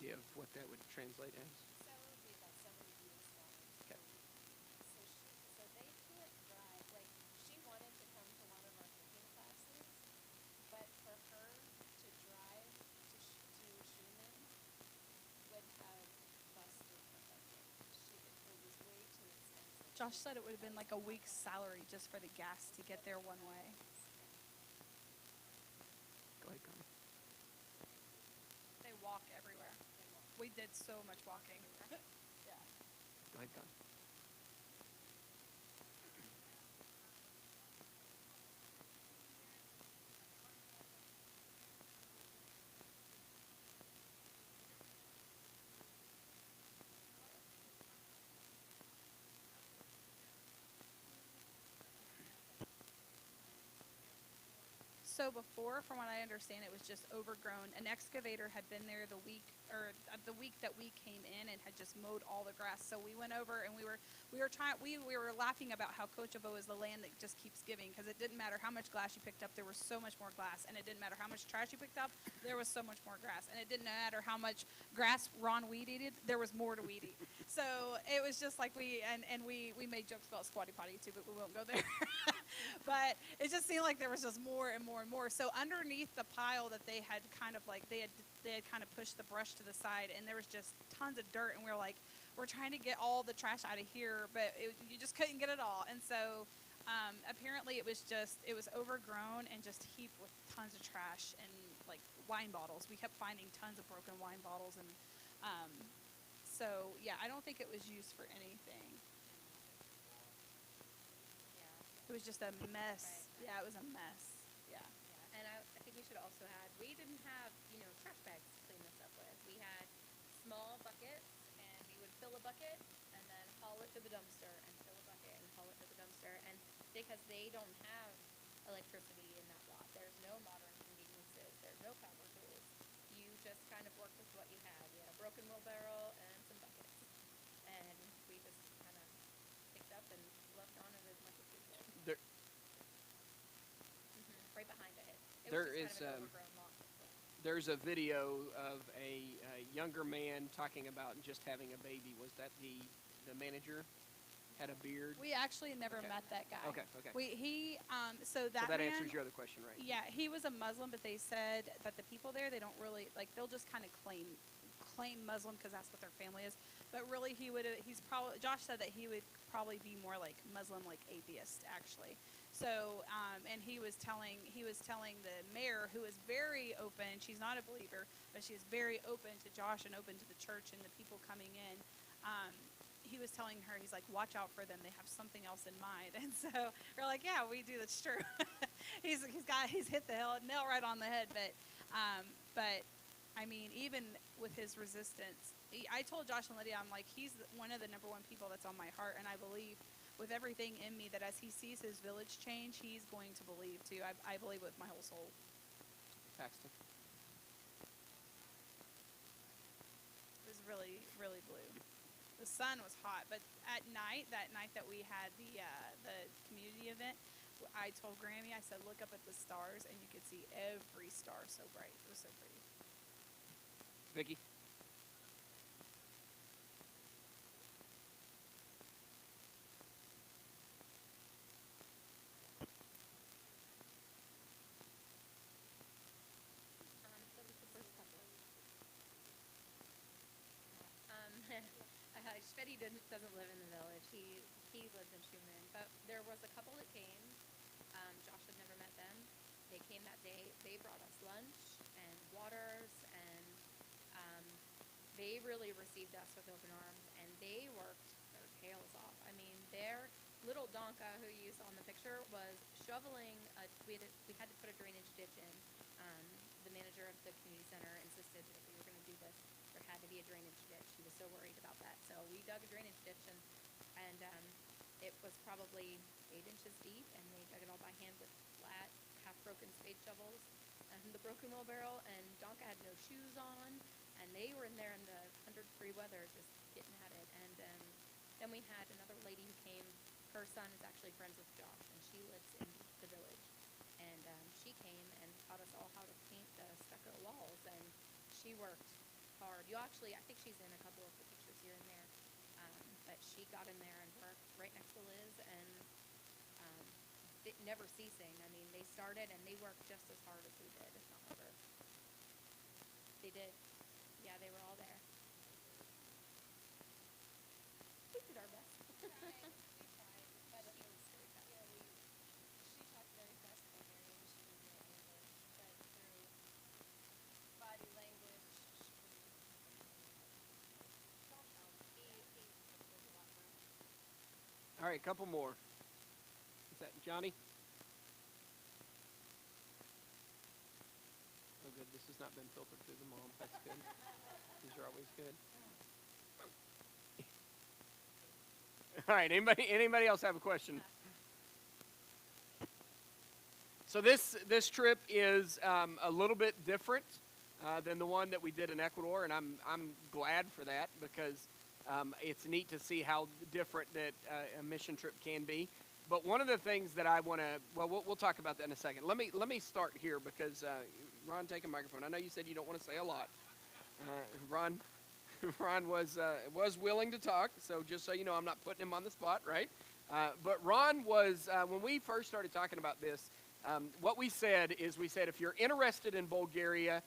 idea of what that would translate as? So it would be about 70 beauty salons Okay. per week. So they can't drive. Like, she wanted to come to one of our cooking classes, but for her to drive to Schumann would have busted her budget. It was way too expensive. Josh said it would have been like a week's salary just for the gas to get there one way. Go ahead, Connie. They walk everywhere. We did so much walking. Yeah. Go ahead, Connie. So before, from what I understand, it was just overgrown. An excavator had been there the week that we came in and had just mowed all the grass. So we went over and we were laughing about how Kosovo is the land that just keeps giving, because it didn't matter how much glass you picked up, there was so much more glass, and it didn't matter how much trash you picked up, there was so much more grass, and it didn't matter how much grass Ron weed eated, there was more to weed eat. So it was just like we made jokes about squatty potty too, but we won't go there. But it just seemed like there was just more and more and more. So underneath the pile that they had kind of like, they had kind of pushed the brush to the side, and there was just tons of dirt, and we were like, we're trying to get all the trash out of here, but you just couldn't get it all. And so apparently it was overgrown and just heaped with tons of trash and like wine bottles. We kept finding tons of broken wine bottles, and so yeah, I don't think it was used for anything. Yeah. It was just a mess. Right. Yeah, it was a mess. Yeah. Yeah, and I think we should also add, we didn't have, trash bags to clean this up with. We had small buckets, and we would fill a bucket and then haul it to the dumpster, and fill a bucket and haul it to the dumpster. And because they don't have electricity in that lot, there's no modern conveniences, there's no power tools. You just kind of worked with what you had. You had a broken wheelbarrow and some buckets. And we just kind of picked up and left on it as much as we could. There, Right behind it. It There was just is, kind of an overgrown lot. there's a video of a younger man talking about just having a baby. Was that the manager? Had a beard? We actually never Okay. met that guy. Okay, okay. So that So that man, answers your other question, right? yeah, he was a Muslim, but they said that the people there, they don't really, like, they'll just kind of claim Muslim because that's what their family is. But really, Josh said that he would probably be more like Muslim, like atheist, actually. So, and he was telling the mayor, who is very open, she's not a believer, but she is very open to Josh and open to the church and the people coming in. He was telling her, he's like, watch out for them. They have something else in mind. And so we're like, yeah, we do. That's true. he's hit the nail right on the head. But I mean, even with his resistance, I told Josh and Lydia, I'm like, he's one of the number one people that's on my heart. And I believe with everything in me that as he sees his village change, he's going to believe too. I believe with my whole soul. Paxton. It was really, really blue. The sun was hot, but at night, that night that we had the community event, I told Grammy, I said, look up at the stars, and you could see every star so bright. It was so pretty. Vicky? That was the first couple. Sveti doesn't live in the village. He lives in Schumann. But there was a couple that came. Josh had never met them. They came that day. They brought us lunch and waters, and they really received us with open arms, and they worked their tails off. I mean, their little Donka, who you saw in the picture, was shoveling. We had to put a drainage ditch in. The manager of the community center insisted that if we were going to do this, there had to be a drainage ditch. He was so worried about that. So we dug a drainage ditch, and it was probably 8 inches deep, and they dug it all by hand with flat, half-broken spade shovels and the broken wheelbarrow, and Donka had no shoes on, and they were in there in the 100-degree weather just getting at it. And then we had another lady who came. Her son is actually friends with Josh, and she lives in the village. And she came and taught us all how to paint the stucco walls, and she worked hard You actually, I think she's in a couple of the pictures here and there. But she got in there and worked right next to Liz, and it never ceasing. I mean, they started and they worked just as hard as we did, if not harder. They did. Yeah, they were all there. We did our best. We tried. But it was very fast. Yeah, she talked very fast Bulgarian. She didn't know English, but through body language, she could. He was a lot for us. All right, a couple more. Is that Johnny? Oh, good. This has not been filtered through the mom. That's good. These are always good. All right. Anybody else have a question? So this trip is a little bit different than the one that we did in Ecuador, and I'm glad for that, because it's neat to see how different that a mission trip can be. But one of the things that I want to, well, we'll talk about that in a second. Let me start here, because Ron, take a microphone. I know you said you don't want to say a lot. Ron was willing to talk, so just so you know, I'm not putting him on the spot, right? But Ron was, when we first started talking about this, what we said is, we said, if you're interested in Bulgaria,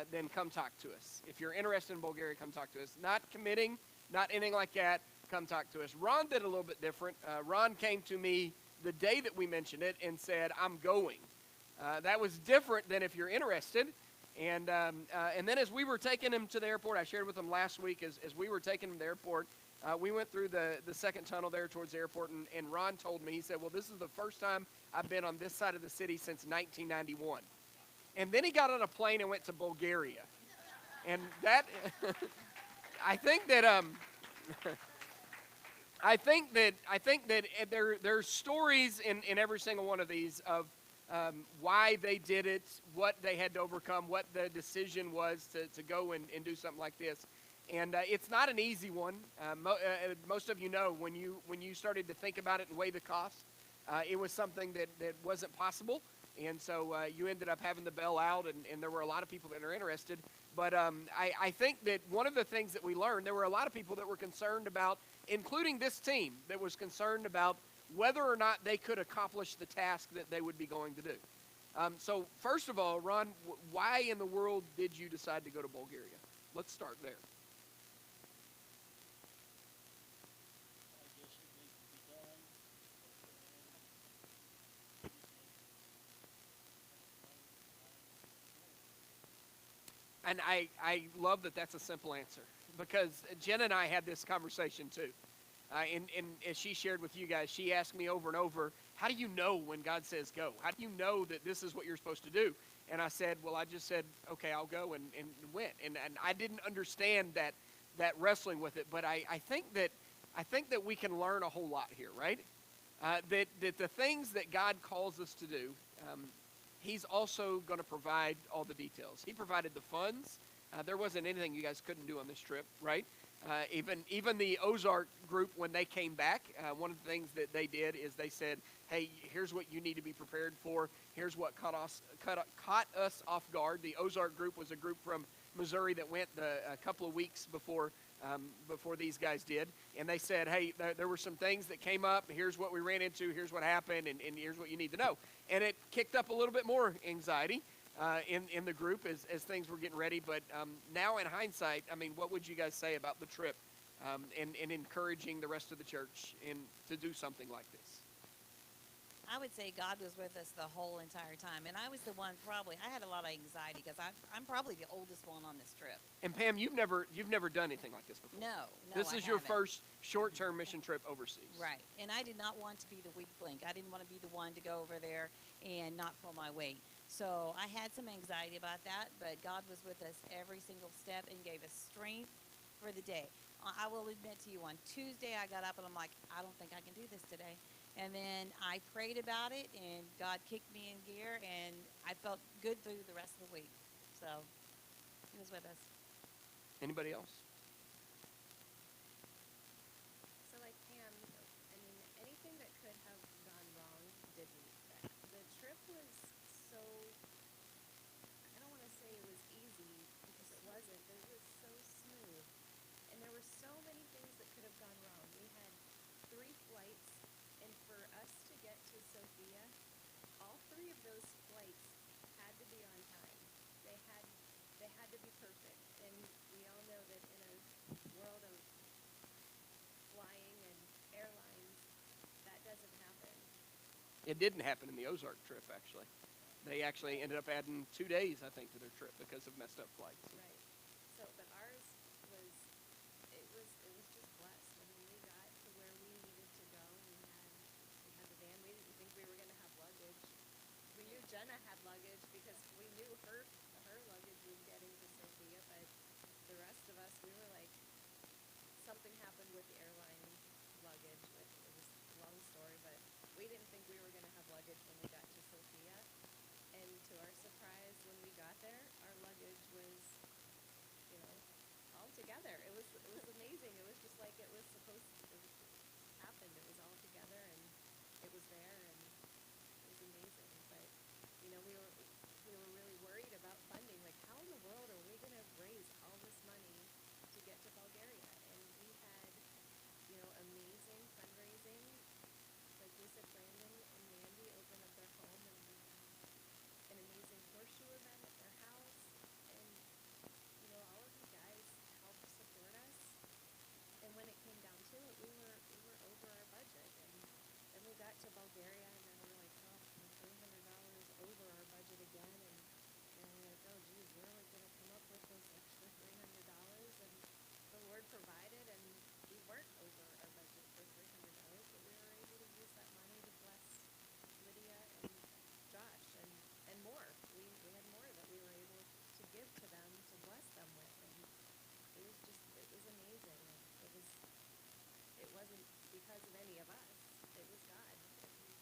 then come talk to us. If you're interested in Bulgaria, come talk to us. Not committing, not anything like that, come talk to us. Ron did a little bit different. Ron came to me the day that we mentioned it and said, I'm going. That was different than if you're interested. And then as we were taking him to the airport, I shared with him last week, as we were taking him to the airport, we went through the second tunnel there towards the airport, and Ron told me, he said, well, this is the first time I've been on this side of the city since 1991. And then he got on a plane and went to Bulgaria. And that, I think that there's stories in every single one of these of why they did it, what they had to overcome, what the decision was to go and do something like this. And it's not an easy one. Most of you know, when you started to think about it and weigh the cost, it was something that wasn't possible. And so you ended up having to bail out, and there were a lot of people that are interested. But I think that one of the things that we learned, there were a lot of people that were concerned about, including this team, that was concerned about whether or not they could accomplish the task that they would be going to do. So first of all, Ron, why in the world did you decide to go to Bulgaria? Let's start there. And I love that that's a simple answer, because Jen and I had this conversation too. And as she shared with you guys, she asked me over and over, how do you know when God says go? How do you know that this is what you're supposed to do? And I said, well, I just said, okay, I'll go, and went. And I didn't understand that wrestling with it, but I think that we can learn a whole lot here, right? That the things that God calls us to do, He's also going to provide all the details. He provided the funds. There wasn't anything you guys couldn't do on this trip, right? Even the Ozark group, when they came back, one of the things that they did is they said, hey, here's what you need to be prepared for. Here's what caught us off guard. The Ozark group was a group from Missouri that went a couple of weeks before these guys did. And they said, hey, there were some things that came up. Here's what we ran into. Here's what happened. And here's what you need to know. And it kicked up a little bit more anxiety in the group as things were getting ready. But now in hindsight, I mean, what would you guys say about the trip and encouraging the rest of the church to do something like this? I would say God was with us the whole entire time. And I was the one I had a lot of anxiety because I'm probably the oldest one on this trip. And Pam, you've never done anything like this before. No, This is I your haven't. first short-term mission trip overseas. Right. And I did not want to be the weak link. I didn't want to be the one to go over there and not pull my weight. So I had some anxiety about that, but God was with us every single step and gave us strength for the day. I will admit to you, on Tuesday I got up and I'm like, I don't think I can do this today. And then I prayed about it, and God kicked me in gear, and I felt good through the rest of the week. So He was with us. Anybody else? So like Pam, I mean, anything that could have gone wrong didn't. The trip was so, I don't want to say it was easy, because it wasn't, but it was so It didn't happen in the Ozark trip, actually. They actually ended up adding 2 days, I think, to their trip because of messed up flights. Right. So, but ours was, it was just blessed. I mean, we got to where we needed to go. We had the van. We didn't think we were going to have luggage. We knew Jenna had luggage because we knew her luggage was getting to Sophia, but the rest of us, we were like, something happened with the airline luggage. It was a long story, but we didn't think we were going to have luggage when we got to Sophia. And to our surprise, when we got there, our luggage was, you know, all together. It was amazing. It was just like it was supposed to. It was happened. It was all together, and it was there, and it was amazing. But you know, we were really worried about funding. Like, how in the world are we going to raise all this money to get to Bulgaria? And we had, you know, amazing fundraising. Like we said, Brandon and Mandy opened up their home, and we had an amazing horseshoe event at their house. And you know, all of you guys helped support us. And when it came down to it, we were over our budget. And then we got to Bulgaria, and then we were like, oh, we're $300 over our budget again. And we're like, oh, geez, where are we going to come up with this extra $300? And the Lord provided, and we weren't over our budget for $300, but we were able to use that money to bless Lydia and Josh and more. We had more that we were able to give to them to bless them with, and it was amazing. It wasn't because of any of us. It was God.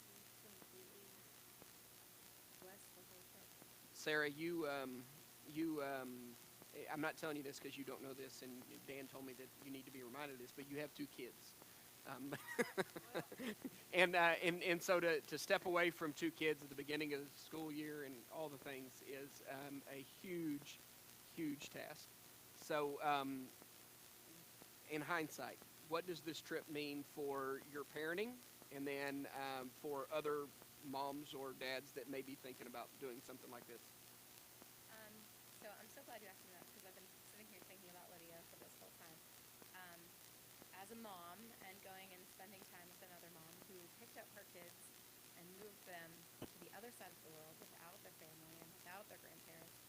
He completely blessed the whole trip. Sarah, I'm not telling you this because you don't know this, and Dan told me that you need to be reminded of this, but you have 2 kids. And so to step away from 2 kids at the beginning of the school year and all the things is a huge, huge task. So in hindsight, what does this trip mean for your parenting, and then for other moms or dads that may be thinking about doing something like this? So I'm so glad you asked me that because I've been sitting here thinking about Lydia for this whole time. As a mom and going and spending time with another mom who picked up her kids and moved them to the other side of the world without their family and without their grandparents,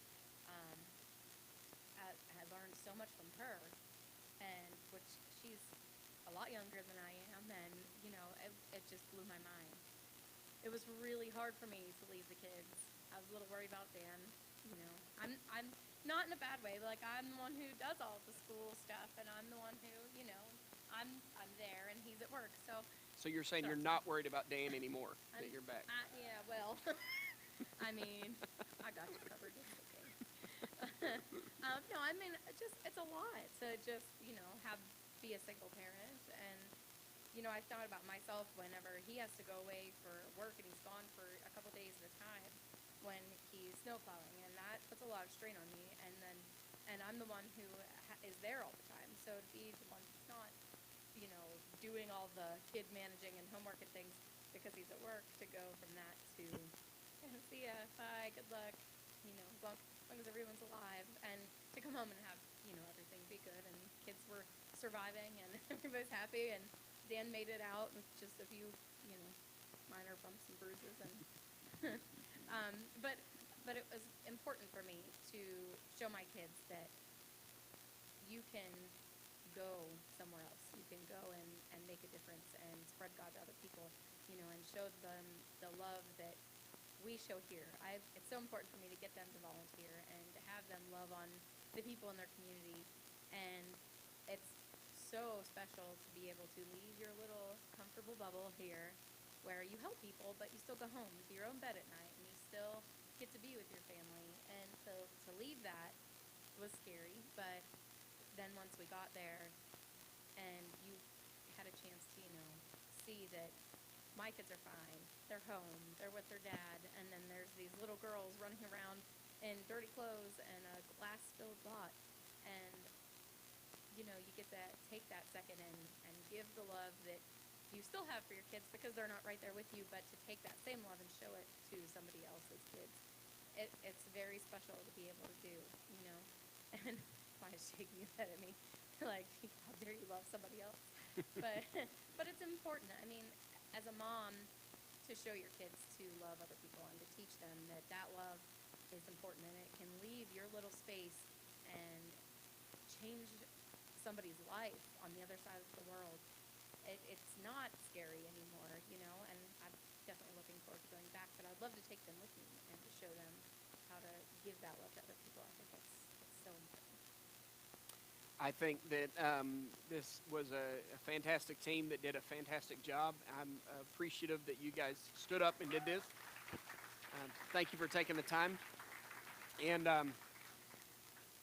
I learned so much from her, and which she's a lot younger than I am, and you know, it just blew my mind. It was really hard for me to leave the kids. I was a little worried about Dan. You know, I'm not in a bad way. Like, I'm the one who does all the school stuff, and I'm the one who, you know, I'm there, and he's at work. So you're saying you're not worried about Dan anymore, that you're back? Yeah, well, I mean, I got you covered. It's okay. No, I mean, it's a lot to just, you know, be a single parent. And, you know, I thought about myself whenever he has to go away for work and he's gone for a couple days at a time when he's snow plowing, and that puts a lot of strain on me. And I'm the one who is there all the time. So to be the one who's not, you know, doing all the kid managing and homework and things because he's at work, to go from that to see ya, bye, good luck, you know, as long as everyone's alive, and to come home and have, you know, everything be good, and kids were surviving and everybody's happy, and Dan made it out with just a few, you know, minor bumps and bruises, and but it was important for me to show my kids that you can go somewhere else. You can go and make a difference and spread God to other people, you know, and show them the love that we show here. It's so important for me to get them to volunteer and to have them love on the people in their community. And it's so special to be able to leave your little comfortable bubble here where you help people, but you still go home to your own bed at night, and you still get to be with your family. And so to leave that was scary, but then once we got there and you had a chance to, you know, see that my kids are fine, they're home, they're with their dad, and then there's these little girls running around in dirty clothes and a glass-filled lot, and, you know, you get to take that second and give the love that you still have for your kids because they're not right there with you, but to take that same love and show it to somebody else's kids. It's very special to be able to do, you know. And why is shaking his head at me? Like, how dare you love somebody else? But it's important. I mean, as a mom, to show your kids to love other people and to teach them that that love is important and it can leave your little space and change somebody's life on the other side of the world. It's not scary anymore, you know, and I'm definitely looking forward to going back, but I'd love to take them with me and to show them how to give that love to other people. I think it's so important. I think that this was a fantastic team that did a fantastic job. I'm appreciative that you guys stood up and did this. Thank you for taking the time. And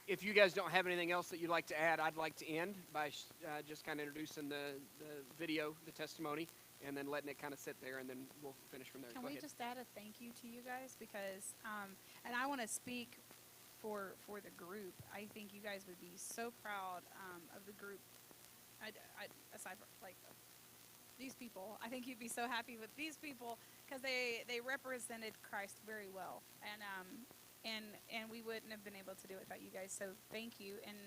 if you guys don't have anything else that you'd like to add, I'd like to end by just kind of introducing the video, the testimony, and then letting it kind of sit there, and then we'll finish from there. Can Go we ahead. just add a thank you to you guys because, and I want to speak for the group. I think you guys would be so proud of the group. Aside from like these people, I think you'd be so happy with these people because they represented Christ very well, and we wouldn't have been able to do it without you guys. So thank you. And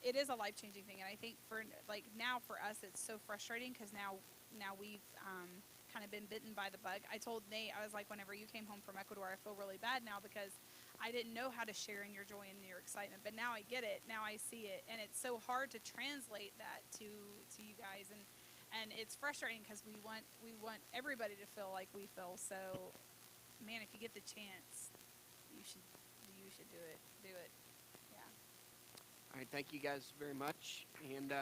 it is a life-changing thing, and I think for like now for us it's so frustrating because now we've kind of been bitten by the bug. I told Nate, I was like, whenever you came home from Ecuador, I feel really bad now because I didn't know how to share in your joy and your excitement, but now I get it, now I see it, and it's so hard to translate that to you guys, and it's frustrating because we want everybody to feel like we feel. So man, if you get the chance, you should do it. Yeah. All right, thank you guys very much. And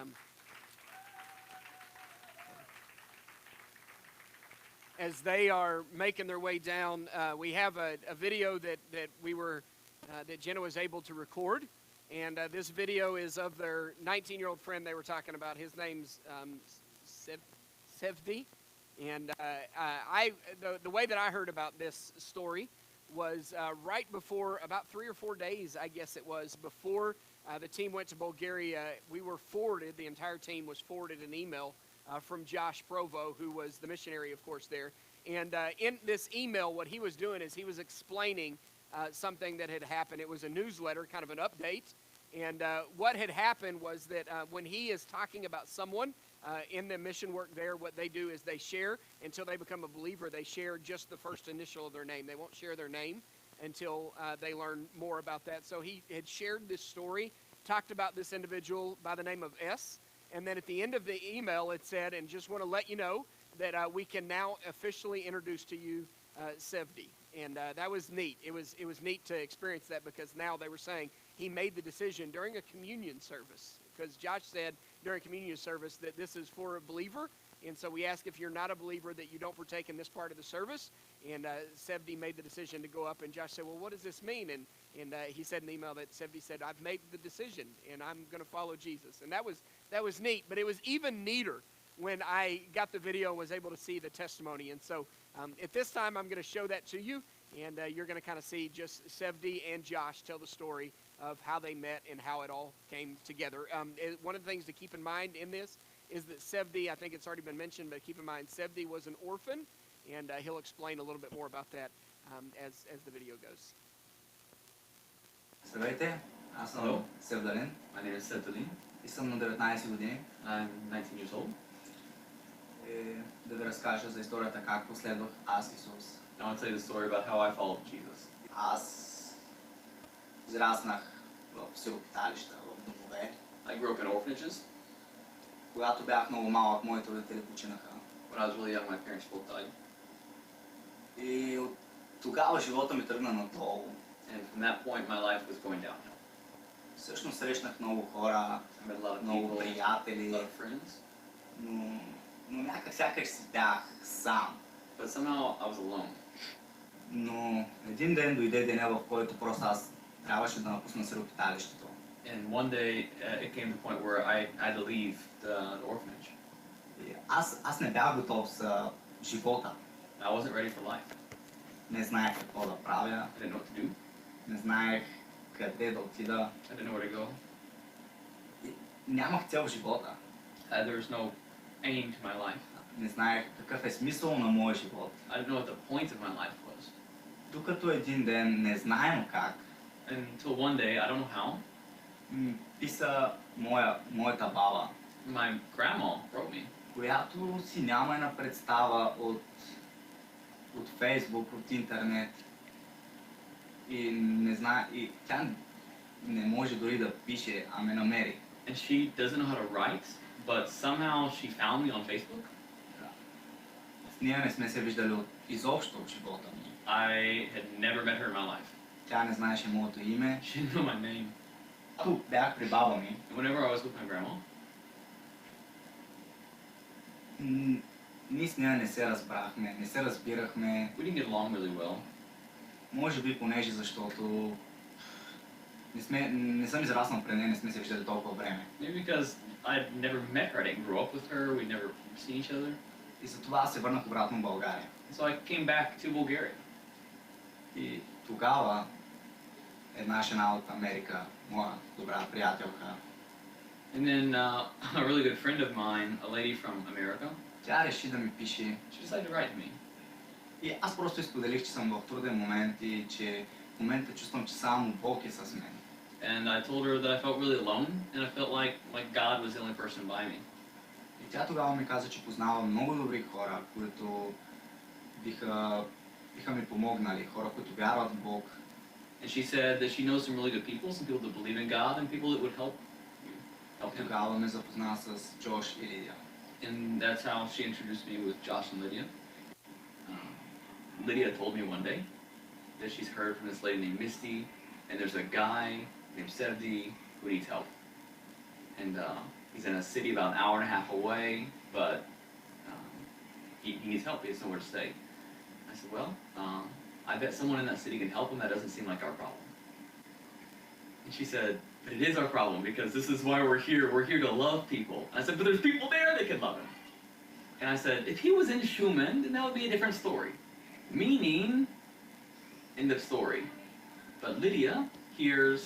as they are making their way down, we have a video that that Jenna was able to record. And this video is of their 19-year-old friend they were talking about. His name's Sevdi. And the way that I heard about this story was right before, about 3 or 4 days, I guess it was, before the team went to Bulgaria. We were forwarded, the entire team was forwarded an email from Josh Provo, who was the missionary, of course, there. And in this email, what he was doing is he was explaining something that had happened. It was a newsletter, kind of an update. And what had happened was that when he is talking about someone in the mission work there, what they do is they share, until they become a believer, they share just the first initial of their name. They won't share their name until they learn more about that. So he had shared this story, talked about this individual by the name of S. And then at the end of the email, it said, and just want to let you know that we can now officially introduce to you Sevdi. And that was neat. It was neat to experience that because now they were saying he made the decision during a communion service, because Josh said during communion service that this is for a believer. And so we ask if you're not a believer that you don't partake in this part of the service. And Sevdi made the decision to go up, and Josh said, well, what does this mean? And he said in the email that Sevdi said, I've made the decision, and I'm going to follow Jesus. And that was neat. But it was even neater when I got the video and was able to see the testimony. And so at this time, I'm going to show that to you, and you're going to kind of see just Sevdi and Josh tell the story of how they met and how it all came together. One of the things to keep in mind in this is that Sevdi, I think it's already been mentioned, but keep in mind Sevdi was an orphan, and he'll explain a little bit more about that as the video goes. Здравейте, аз съм Севдалин. My name is Sevdalin. И съм на 19 години. I'm 19 years old. И да ви разкажа за историята как последвах аз Исус. I want to tell you the story about how I followed Jesus. Аз израснах в сиропиталища, в домове. I grew up in orphanages. Когато бях много малък, моите родители починаха. When I was really young, my parents both died. И от тогава живота ми тръгна надолу. And from that point, my life was going downhill. Всъщност срещнах много хора, I met a lot of много people, a приятели, lot of friends, но някак сякаш си бях сам. but somehow I was alone. Но един ден дойде деня, в който просто аз трябваше да напусна сиропиталището. And one day, it came to the point where I had to leave the orphanage. И аз не бях готов за живота. I wasn't ready for life. Не знаех какво да правя, I didn't know what to do. не знаех къде да отида. I didn't know where to go. И нямах цел в живота. There was no aim to my life. Не знаех какъв е смисъл на моя живот. I didn't know what the point of my life was. Докато един ден, незнаемо как, Until one day, I don't know how, писа моята баба, my grandma wrote me. която си няма една представа от от Фейсбук, от интернет. И не знае, и тя не може дори да пише, а ме намери. And she doesn't know how to write, but somehow she found me on Facebook. С нея не сме се виждали изобщо от живота ми. I had never met her in my life. Тя не знаеше моето име. She didn't know my name. Когато бях при баба ми, And whenever I was with my grandma, ние с нея не се разбрахме, не се разбирахме. we didn't get along really well. Може би понеже защото не съм израснал при нея, не сме се виждали толкова време. Maybe because I'd never met her. I didn't grow up with her. We'd never seen each other. И затова се върнах обратно в България. So I came back to Bulgaria. И тогава една жена от Америка, моя добра приятелка, And then a really good friend of mine, a lady from America, тя реши да ми пише. she decided to write to me. И аз просто споделих, че съм в труден момент и че в момента чувствам, че само Бог е с мен. And I told her that I felt really alone, and I felt like God was the only person by me. И тя тогава ми каза, че познава много добри хора, които биха ми помогнали, хора, които вярват в Бог. And she said that she knows some really good people, some people that believe in God, and people that would help him. Тогава ме запозна с Джош и Лидия. And that's how she introduced me with Josh and Lydia. Lydia told me one day that she's heard from this lady named Misty, and there's a guy named Sevdi who needs help. And he's in a city about an hour and a half away, but he needs help. He has nowhere to stay. I said, well, I bet someone in that city can help him. That doesn't seem like our problem. And she said, but it is our problem because this is why we're here. We're here to love people. I said, but there's people there that can love him. And I said, if he was in Schumann, then that would be a different story. Meaning, end of story. But Lydia hears,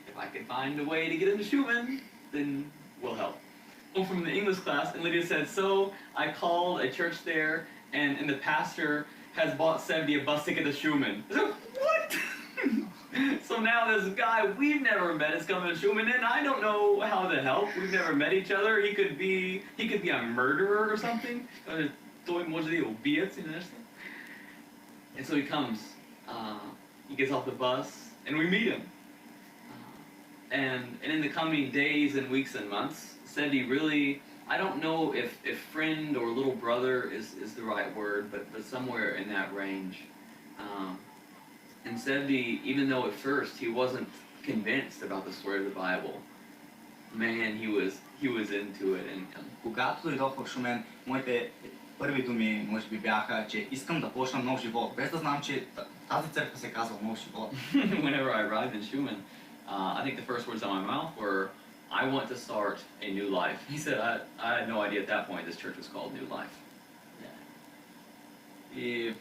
if I can find a way to get into Schumann, then we'll help. I'm from the English class, and Lydia said, so I called a church there, and the pastor has bought 70 a bus ticket to Schumann. I said, what? So now this guy we've never met is coming to Schumann, and I don't know how to help. We've never met each other. He could be a murderer or something. And so he comes. He gets off the bus, and we meet him. And in the coming days and weeks and months, Sandy really, I don't know if friend or little brother is the right word, but somewhere in that range. And Sandy, even though at first he wasn't convinced about the story of the Bible, man, he was into it. And когато дойдох в Шумен, моите първи думи, може би, бяха, че искам да почна нов живот, без да знам, че тази църква се казва нов живот. Whenever I arrived in Schumann, I think the first words on my mouth were, I want to start a new life. He said, I had no idea at that point this church was called New Life. И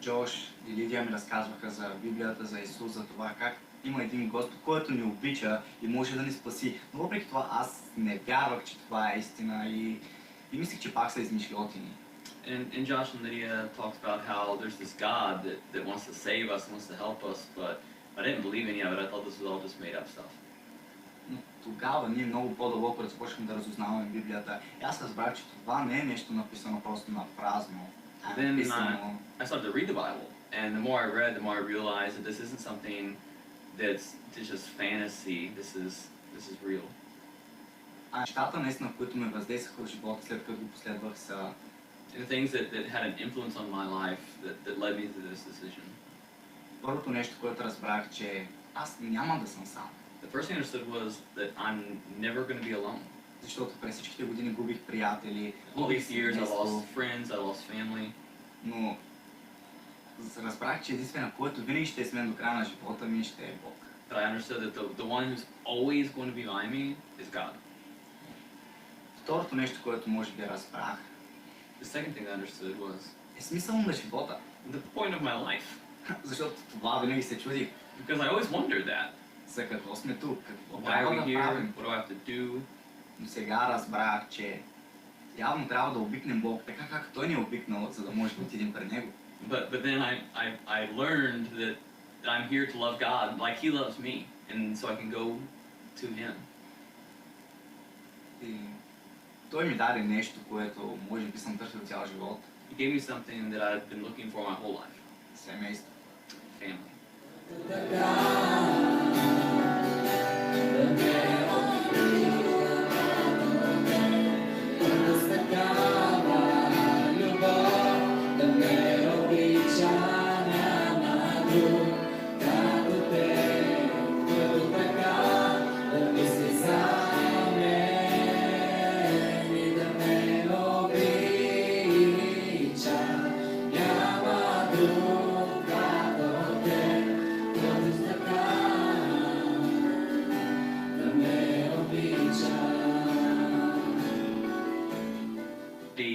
Джош и Лидия ми разказваха за Библията, за Исус, за това как има един Господ, който ни обича и може да ни спаси. Но въпреки това аз не вярвах, че това е истина и мислех, че пак са измишльотини. And Josh and Lydia talked about how there's this God that wants to save us, wants to help us, but I didn't believe any of it. I thought this was all just made up stuff. Но тогава ние много по-дълбоко започнахме да разузнаваме Библията. И аз разбрах, че това не е нещо написано просто на празно. Then I started to read the Bible, and the more I read, the more I realized that this isn't something that's just fantasy. This is real. Нещата наистина, които ме въздействаха в живота, след като го последвах, са And the things that had an influence on my life that led me to this decision. Първото нещо, което разбрах, че аз няма да съм сам. The first thing I understood was that I'm never going to be alone. Защото през всичките години губих приятели, All these years I lost friends, I lost family. Но разбрах, че единствено, който винаги ще е с мен до края на живота ми, ще е Бог. But I understood that the one who's always going to be by me is God. Второто нещо, което може би разбрах, The second thing I understood was е смисъл на живота. the point of my life. Защото това винаги се чудих. Because I always wondered that. За какво сме тук? Какво Why are трябва we да here? правим? What do I have to do? Но сега разбрах, че явно трябва да обикнем Бог така, както Той ни е обикнал, за да може да отидем при Него. But then I learned that I'm here to love God like He loves me, and so I can go to Him. И Той ми даде нещо, което може би съм търсил цял живот. He gave me something that I've been looking for my whole life. Семейство. Family.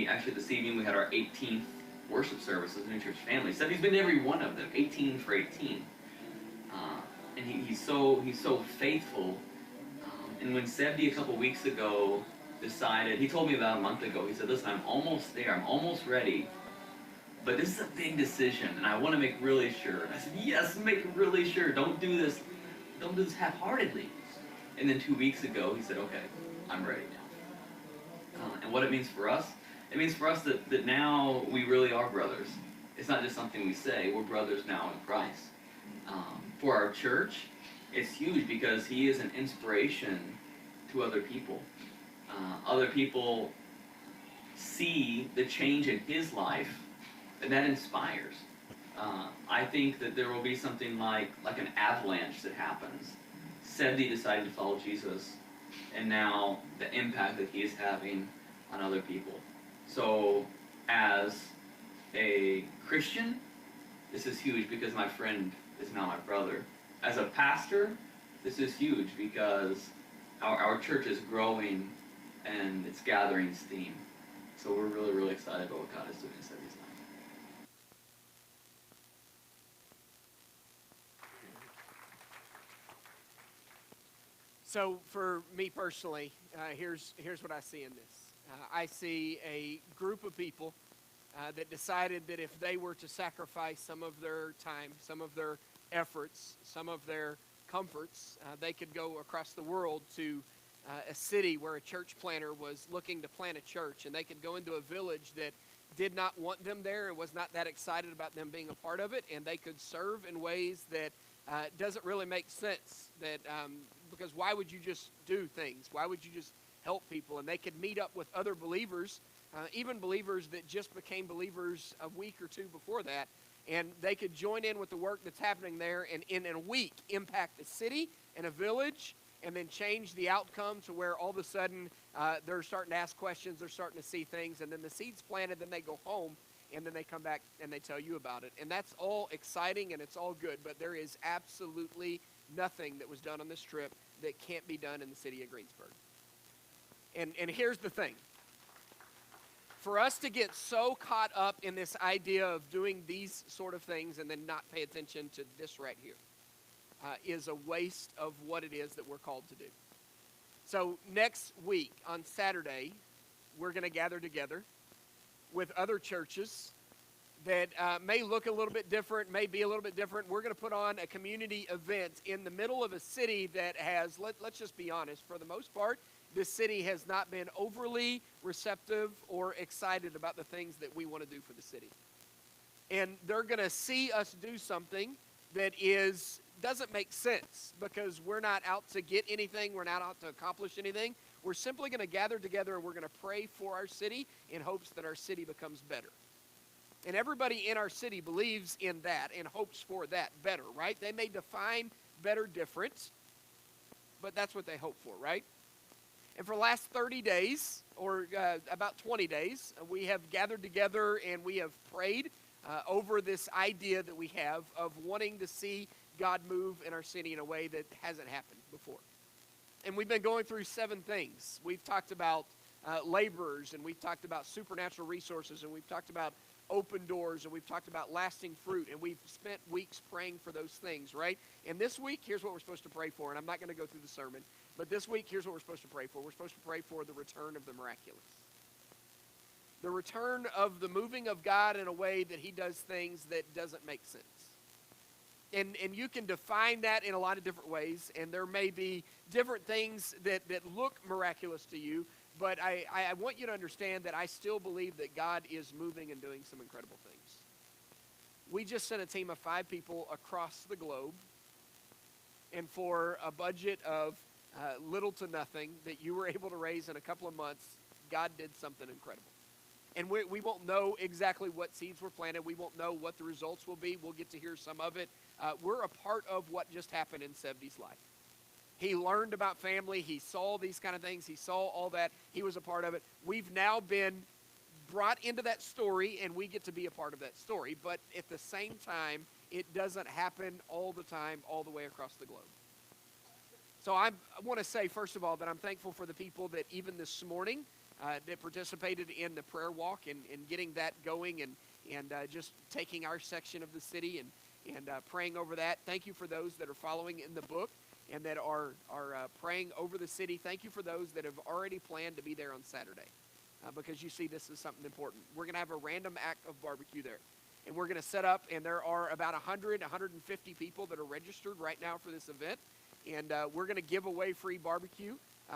Actually, this evening we had our 18th worship service as a New Church family. So he's been to every one of them, 18 for 18. And he's so faithful. And when Sebdi a couple weeks ago decided, he told me about a month ago, he said, listen, I'm almost there, I'm almost ready, but this is a big decision, and I want to make really sure. And I said, yes, make really sure. Don't do this half-heartedly. And then 2 weeks ago, he said, okay, I'm ready now. And what it means for us, it means for us that now we really are brothers. It's not just something we say, we're brothers now in Christ. For our church, it's huge because he is an inspiration to other people. Other people see the change in his life, and that inspires. I think that there will be something like an avalanche that happens. Sebdi decided to follow Jesus, and now the impact that he is having on other people. So, as a Christian, this is huge because my friend is now my brother. As a pastor, this is huge because our church is growing and it's gathering steam. So we're really, really excited about what God is doing in Sebdi's life. So for me personally, here's what I see in this. I see a group of people that decided that if they were to sacrifice some of their time, some of their efforts, some of their comforts, they could go across the world to a city where a church planter was looking to plant a church, and they could go into a village that did not want them there and was not that excited about them being a part of it, and they could serve in ways that doesn't really make sense. Because why would you just do things? Why would you just help people? And they could meet up with other believers, even believers that just became believers a week or two before that, and they could join in with the work that's happening there, and in a week impact a city and a village, and then change the outcome to where all of a sudden they're starting to ask questions, they're starting to see things, and then the seed's planted, then they go home, and then they come back and they tell you about it. And that's all exciting and it's all good, but there is absolutely nothing that was done on this trip that can't be done in the city of Greensburg. And here's the thing. For us to get so caught up in this idea of doing these sort of things and then not pay attention to this right here is a waste of what it is that we're called to do. So next week on Saturday, we're going to gather together with other churches that may look a little bit different, may be a little bit different. We're going to put on a community event in the middle of a city that has, let's just be honest, for the most part, this city has not been overly receptive or excited about the things that we want to do for the city. And they're going to see us do something that doesn't make sense because we're not out to get anything, we're not out to accomplish anything. We're simply going to gather together and we're going to pray for our city in hopes that our city becomes better. And everybody in our city believes in that and hopes for that better, right? They may define better different, but that's what they hope for, right? And for the last 30 days, or about 20 days, we have gathered together and we have prayed over this idea that we have of wanting to see God move in our city in a way that hasn't happened before. And we've been going through 7 things. We've talked about laborers, and we've talked about supernatural resources, and we've talked about open doors, and we've talked about lasting fruit, and we've spent weeks praying for those things, right? And this week, here's what we're supposed to pray for, and I'm not going to go through the sermon, but this week, here's what we're supposed to pray for. We're supposed to pray for the return of the miraculous. The return of the moving of God in a way that he does things that doesn't make sense. And you can define that in a lot of different ways, and there may be different things that look miraculous to you But I want you to understand that I still believe that God is moving and doing some incredible things. We just sent a team of 5 people across the globe, and for a budget of little to nothing that you were able to raise in a couple of months, God did something incredible. And we won't know exactly what seeds were planted. We won't know what the results will be. We'll get to hear some of it. We're a part of what just happened in Sevdi's life. He learned about family. He saw these kind of things. He saw all that. He was a part of it. We've now been brought into that story, and we get to be a part of that story. But at the same time, it doesn't happen all the time, all the way across the globe. So I want to say, first of all, that I'm thankful for the people that even this morning that participated in the prayer walk and getting that going and just taking our section of the city and praying over that. Thank you for those that are following in the book and that are praying over the city. Thank you for those that have already planned to be there on Saturday because you see this is something important. We're going to have a random act of barbecue there. And we're going to set up, and there are about 100, 150 people that are registered right now for this event. And we're going to give away free barbecue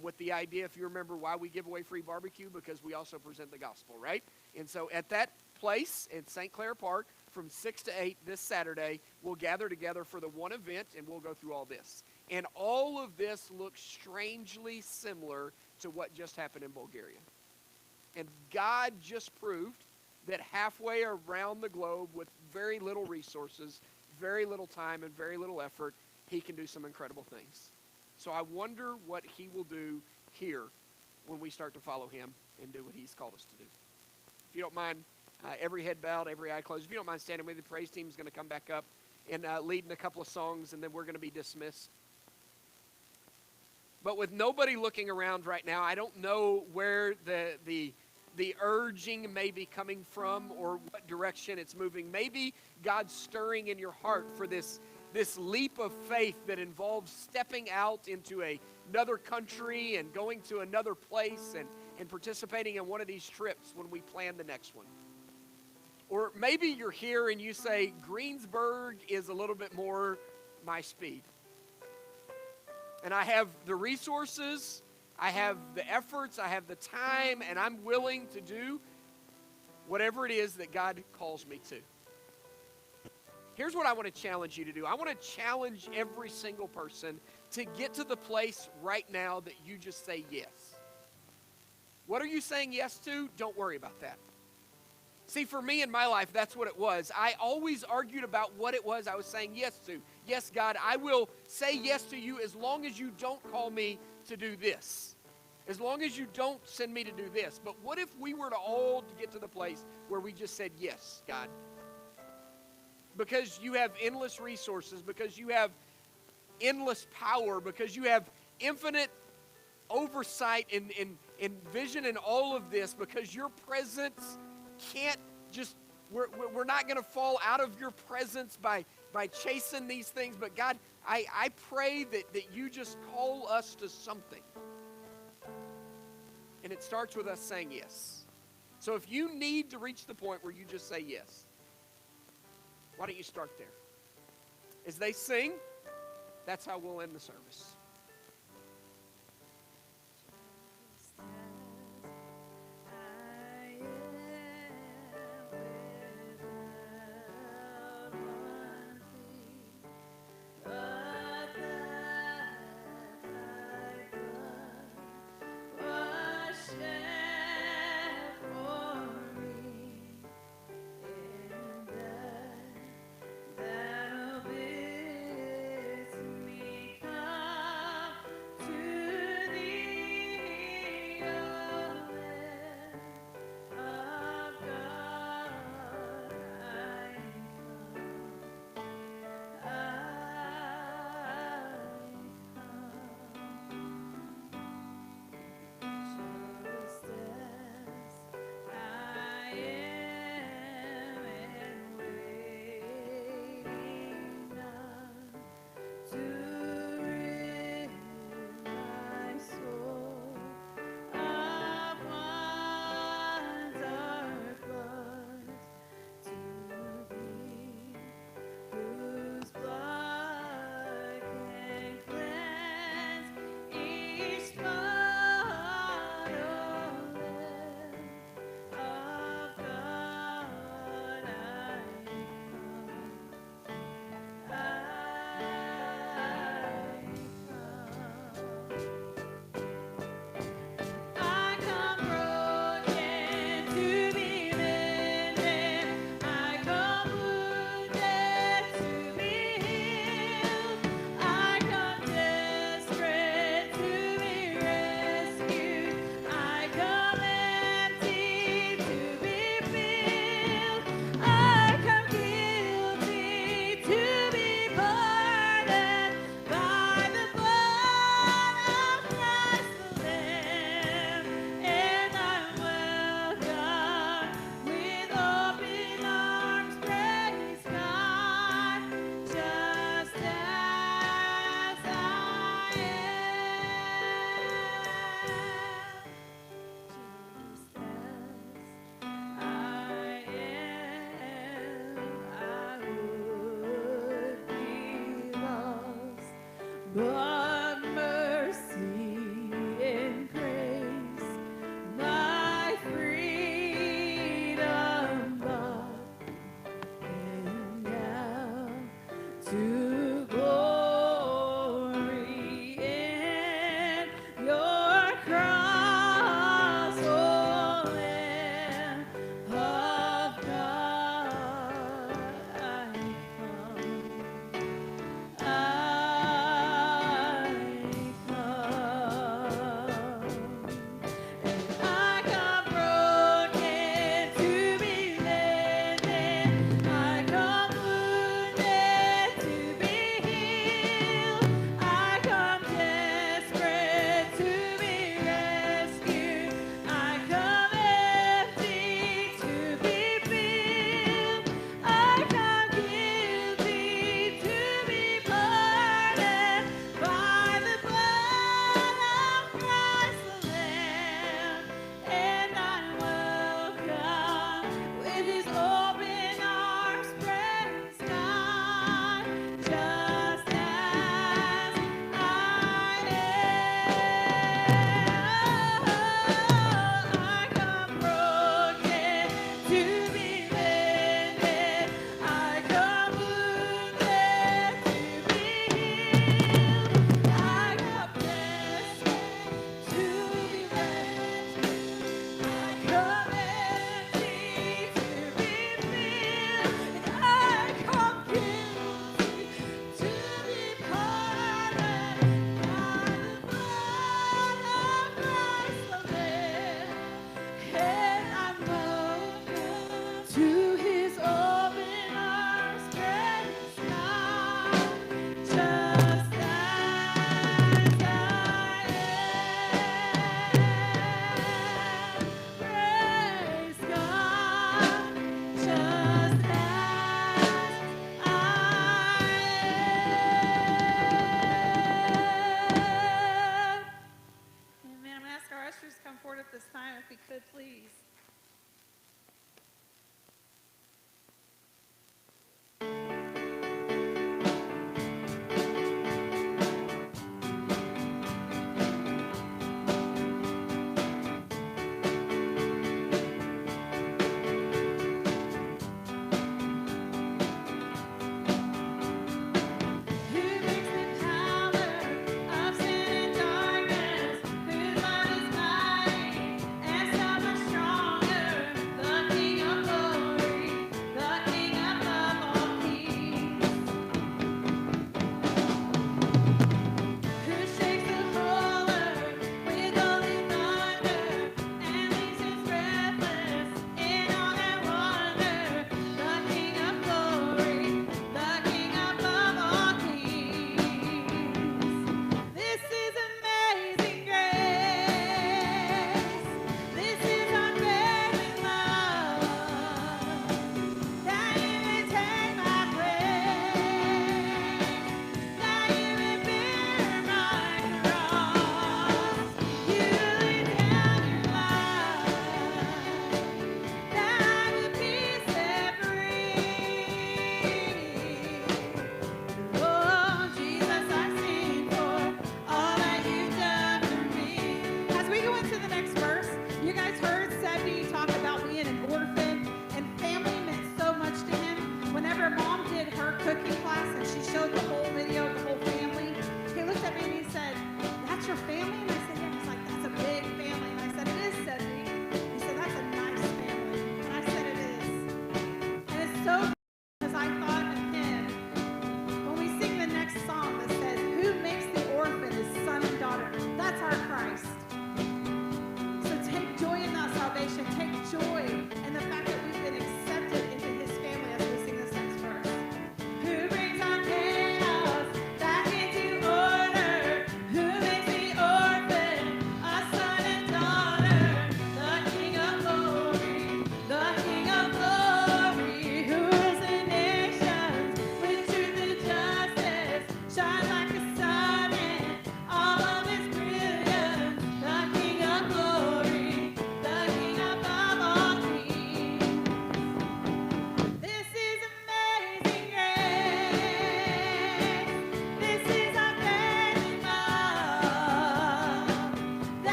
with the idea, if you remember why we give away free barbecue, because we also present the gospel, right? And so at that place in St. Clair Park from 6 to 8 this Saturday, we'll gather together for the one event, and we'll go through all this. And all of this looks strangely similar to what just happened in Bulgaria. And God just proved that halfway around the globe with very little resources, very little time, and very little effort, he can do some incredible things. So I wonder what he will do here when we start to follow him and do what he's called us to do. If you don't mind, every head bowed, every eye closed. If you don't mind standing with me, the praise team is going to come back up and lead in a couple of songs, and then we're going to be dismissed. But with nobody looking around right now, I don't know where the urging may be coming from or what direction it's moving. Maybe God's stirring in your heart for this leap of faith that involves stepping out into another country and going to another place and participating in one of these trips when we plan the next one. Or maybe you're here and you say, Greensburg is a little bit more my speed. And I have the resources, I have the efforts, I have the time, and I'm willing to do whatever it is that God calls me to. Here's what I want to challenge you to do. I want to challenge every single person to get to the place right now that you just say yes. What are you saying yes to? Don't worry about that. See, for me in my life, that's what it was. I always argued about what it was I was saying yes to. Yes, God, I will say yes to you as long as you don't call me to do this. As long as you don't send me to do this. But what if we were to all get to the place where we just said yes, God? Because you have endless resources, because you have endless power, because you have infinite oversight and vision in all of this, because your presence can't just, we're not going to fall out of your presence by chasing these things. But God, I pray that you just call us to something. And it starts with us saying yes. So if you need to reach the point where you just say yes, why don't you start there? As they sing, that's how we'll end the service. this time, if we could, please.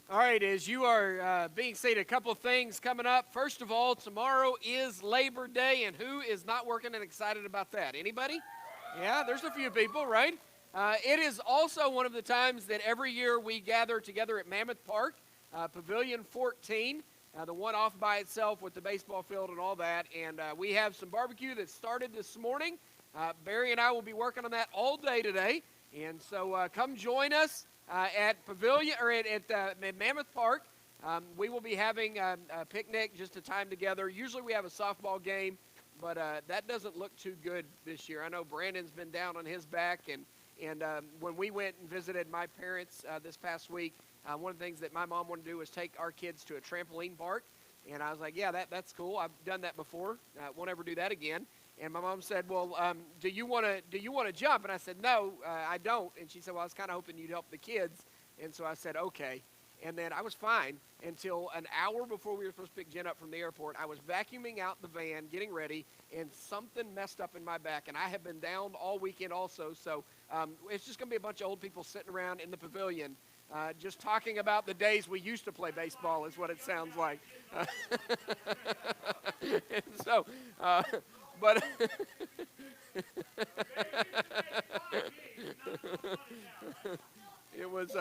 All right, as you are being said, a couple of things coming up. First of all, tomorrow is Labor Day, and who is not working and excited about that? Anybody? Yeah, there's a few people, right? It is also one of the times that every year we gather together at Mammoth Park, Pavilion 14. the one off by itself with the baseball field and all that. And we have some barbecue that started this morning. Barry and I will be working on that all day today. And so come join us at Pavilion or at Mammoth Park. We will be having a picnic, just a time together. Usually we have a softball game, but that doesn't look too good this year. I know Brandon's been down on his back, and when we went and visited my parents this past week, one of the things that my mom wanted to do was take our kids to a trampoline park. And I was like, yeah, that's cool. I've done that before. Won't ever do that again. And my mom said, well, do you want to jump? And I said, no, I don't. And she said, well, I was kind of hoping you'd help the kids. And so I said, okay. And then I was fine until an hour before we were supposed to pick Jen up from the airport. I was vacuuming out the van, getting ready, and something messed up in my back. And I have been down all weekend also. So it's just going to be a bunch of old people sitting around in the pavilion just talking about the days we used to play baseball is what it sounds like. And so, but it was.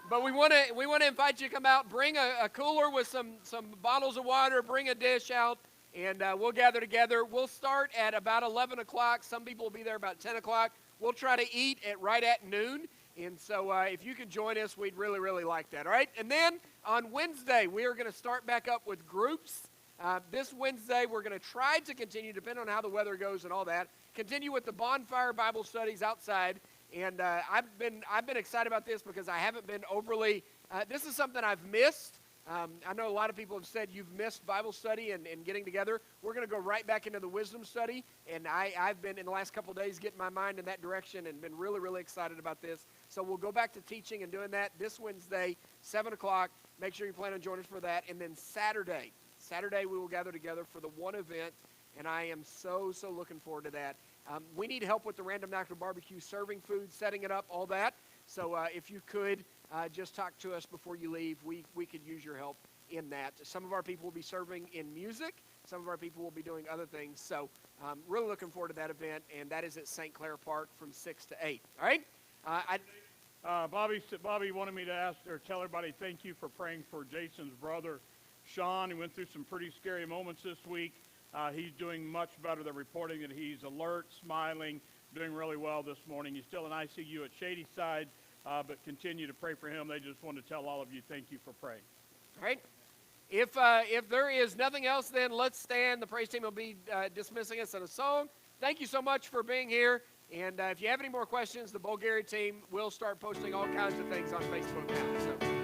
But we want to invite you to come out, bring a cooler with some bottles of water, bring a dish out, and we'll gather together. We'll start at about 11 o'clock. Some people will be there about 10 o'clock. We'll try to eat right at noon. And so if you could join us, we'd really, really like that, all right? And then on Wednesday, we are going to start back up with groups. This Wednesday, we're going to try to continue, depending on how the weather goes and all that, continue with the bonfire Bible studies outside. And I've been excited about this because I haven't been overly, this is something I've missed. I know a lot of people have said you've missed Bible study and getting together. We're going to go right back into the wisdom study, and I've been in the last couple of days getting my mind in that direction and been really, really excited about this. So we'll go back to teaching and doing that this Wednesday, 7 o'clock. Make sure you plan on joining us for that. And then Saturday we will gather together for the one event, and I am so looking forward to that. We need help with the Random Actor Barbecue, serving food, setting it up, all that. So if you could just talk to us before you leave, we could use your help in that. Some of our people will be serving in music. Some of our people will be doing other things. So really looking forward to that event, and that is at St. Clair Park from 6 to 8. All right? Bobby wanted me to ask or tell everybody thank you for praying for Jason's brother, Sean. He went through some pretty scary moments this week. He's doing much better. They're reporting that he's alert, smiling, doing really well this morning. He's still in ICU at Shadyside, but continue to pray for him. They just want to tell all of you thank you for praying. All right. If there is nothing else, then let's stand. The praise team will be dismissing us in a song. Thank you so much for being here. And if you have any more questions, the Bulgaria team will start posting all kinds of things on Facebook now. So.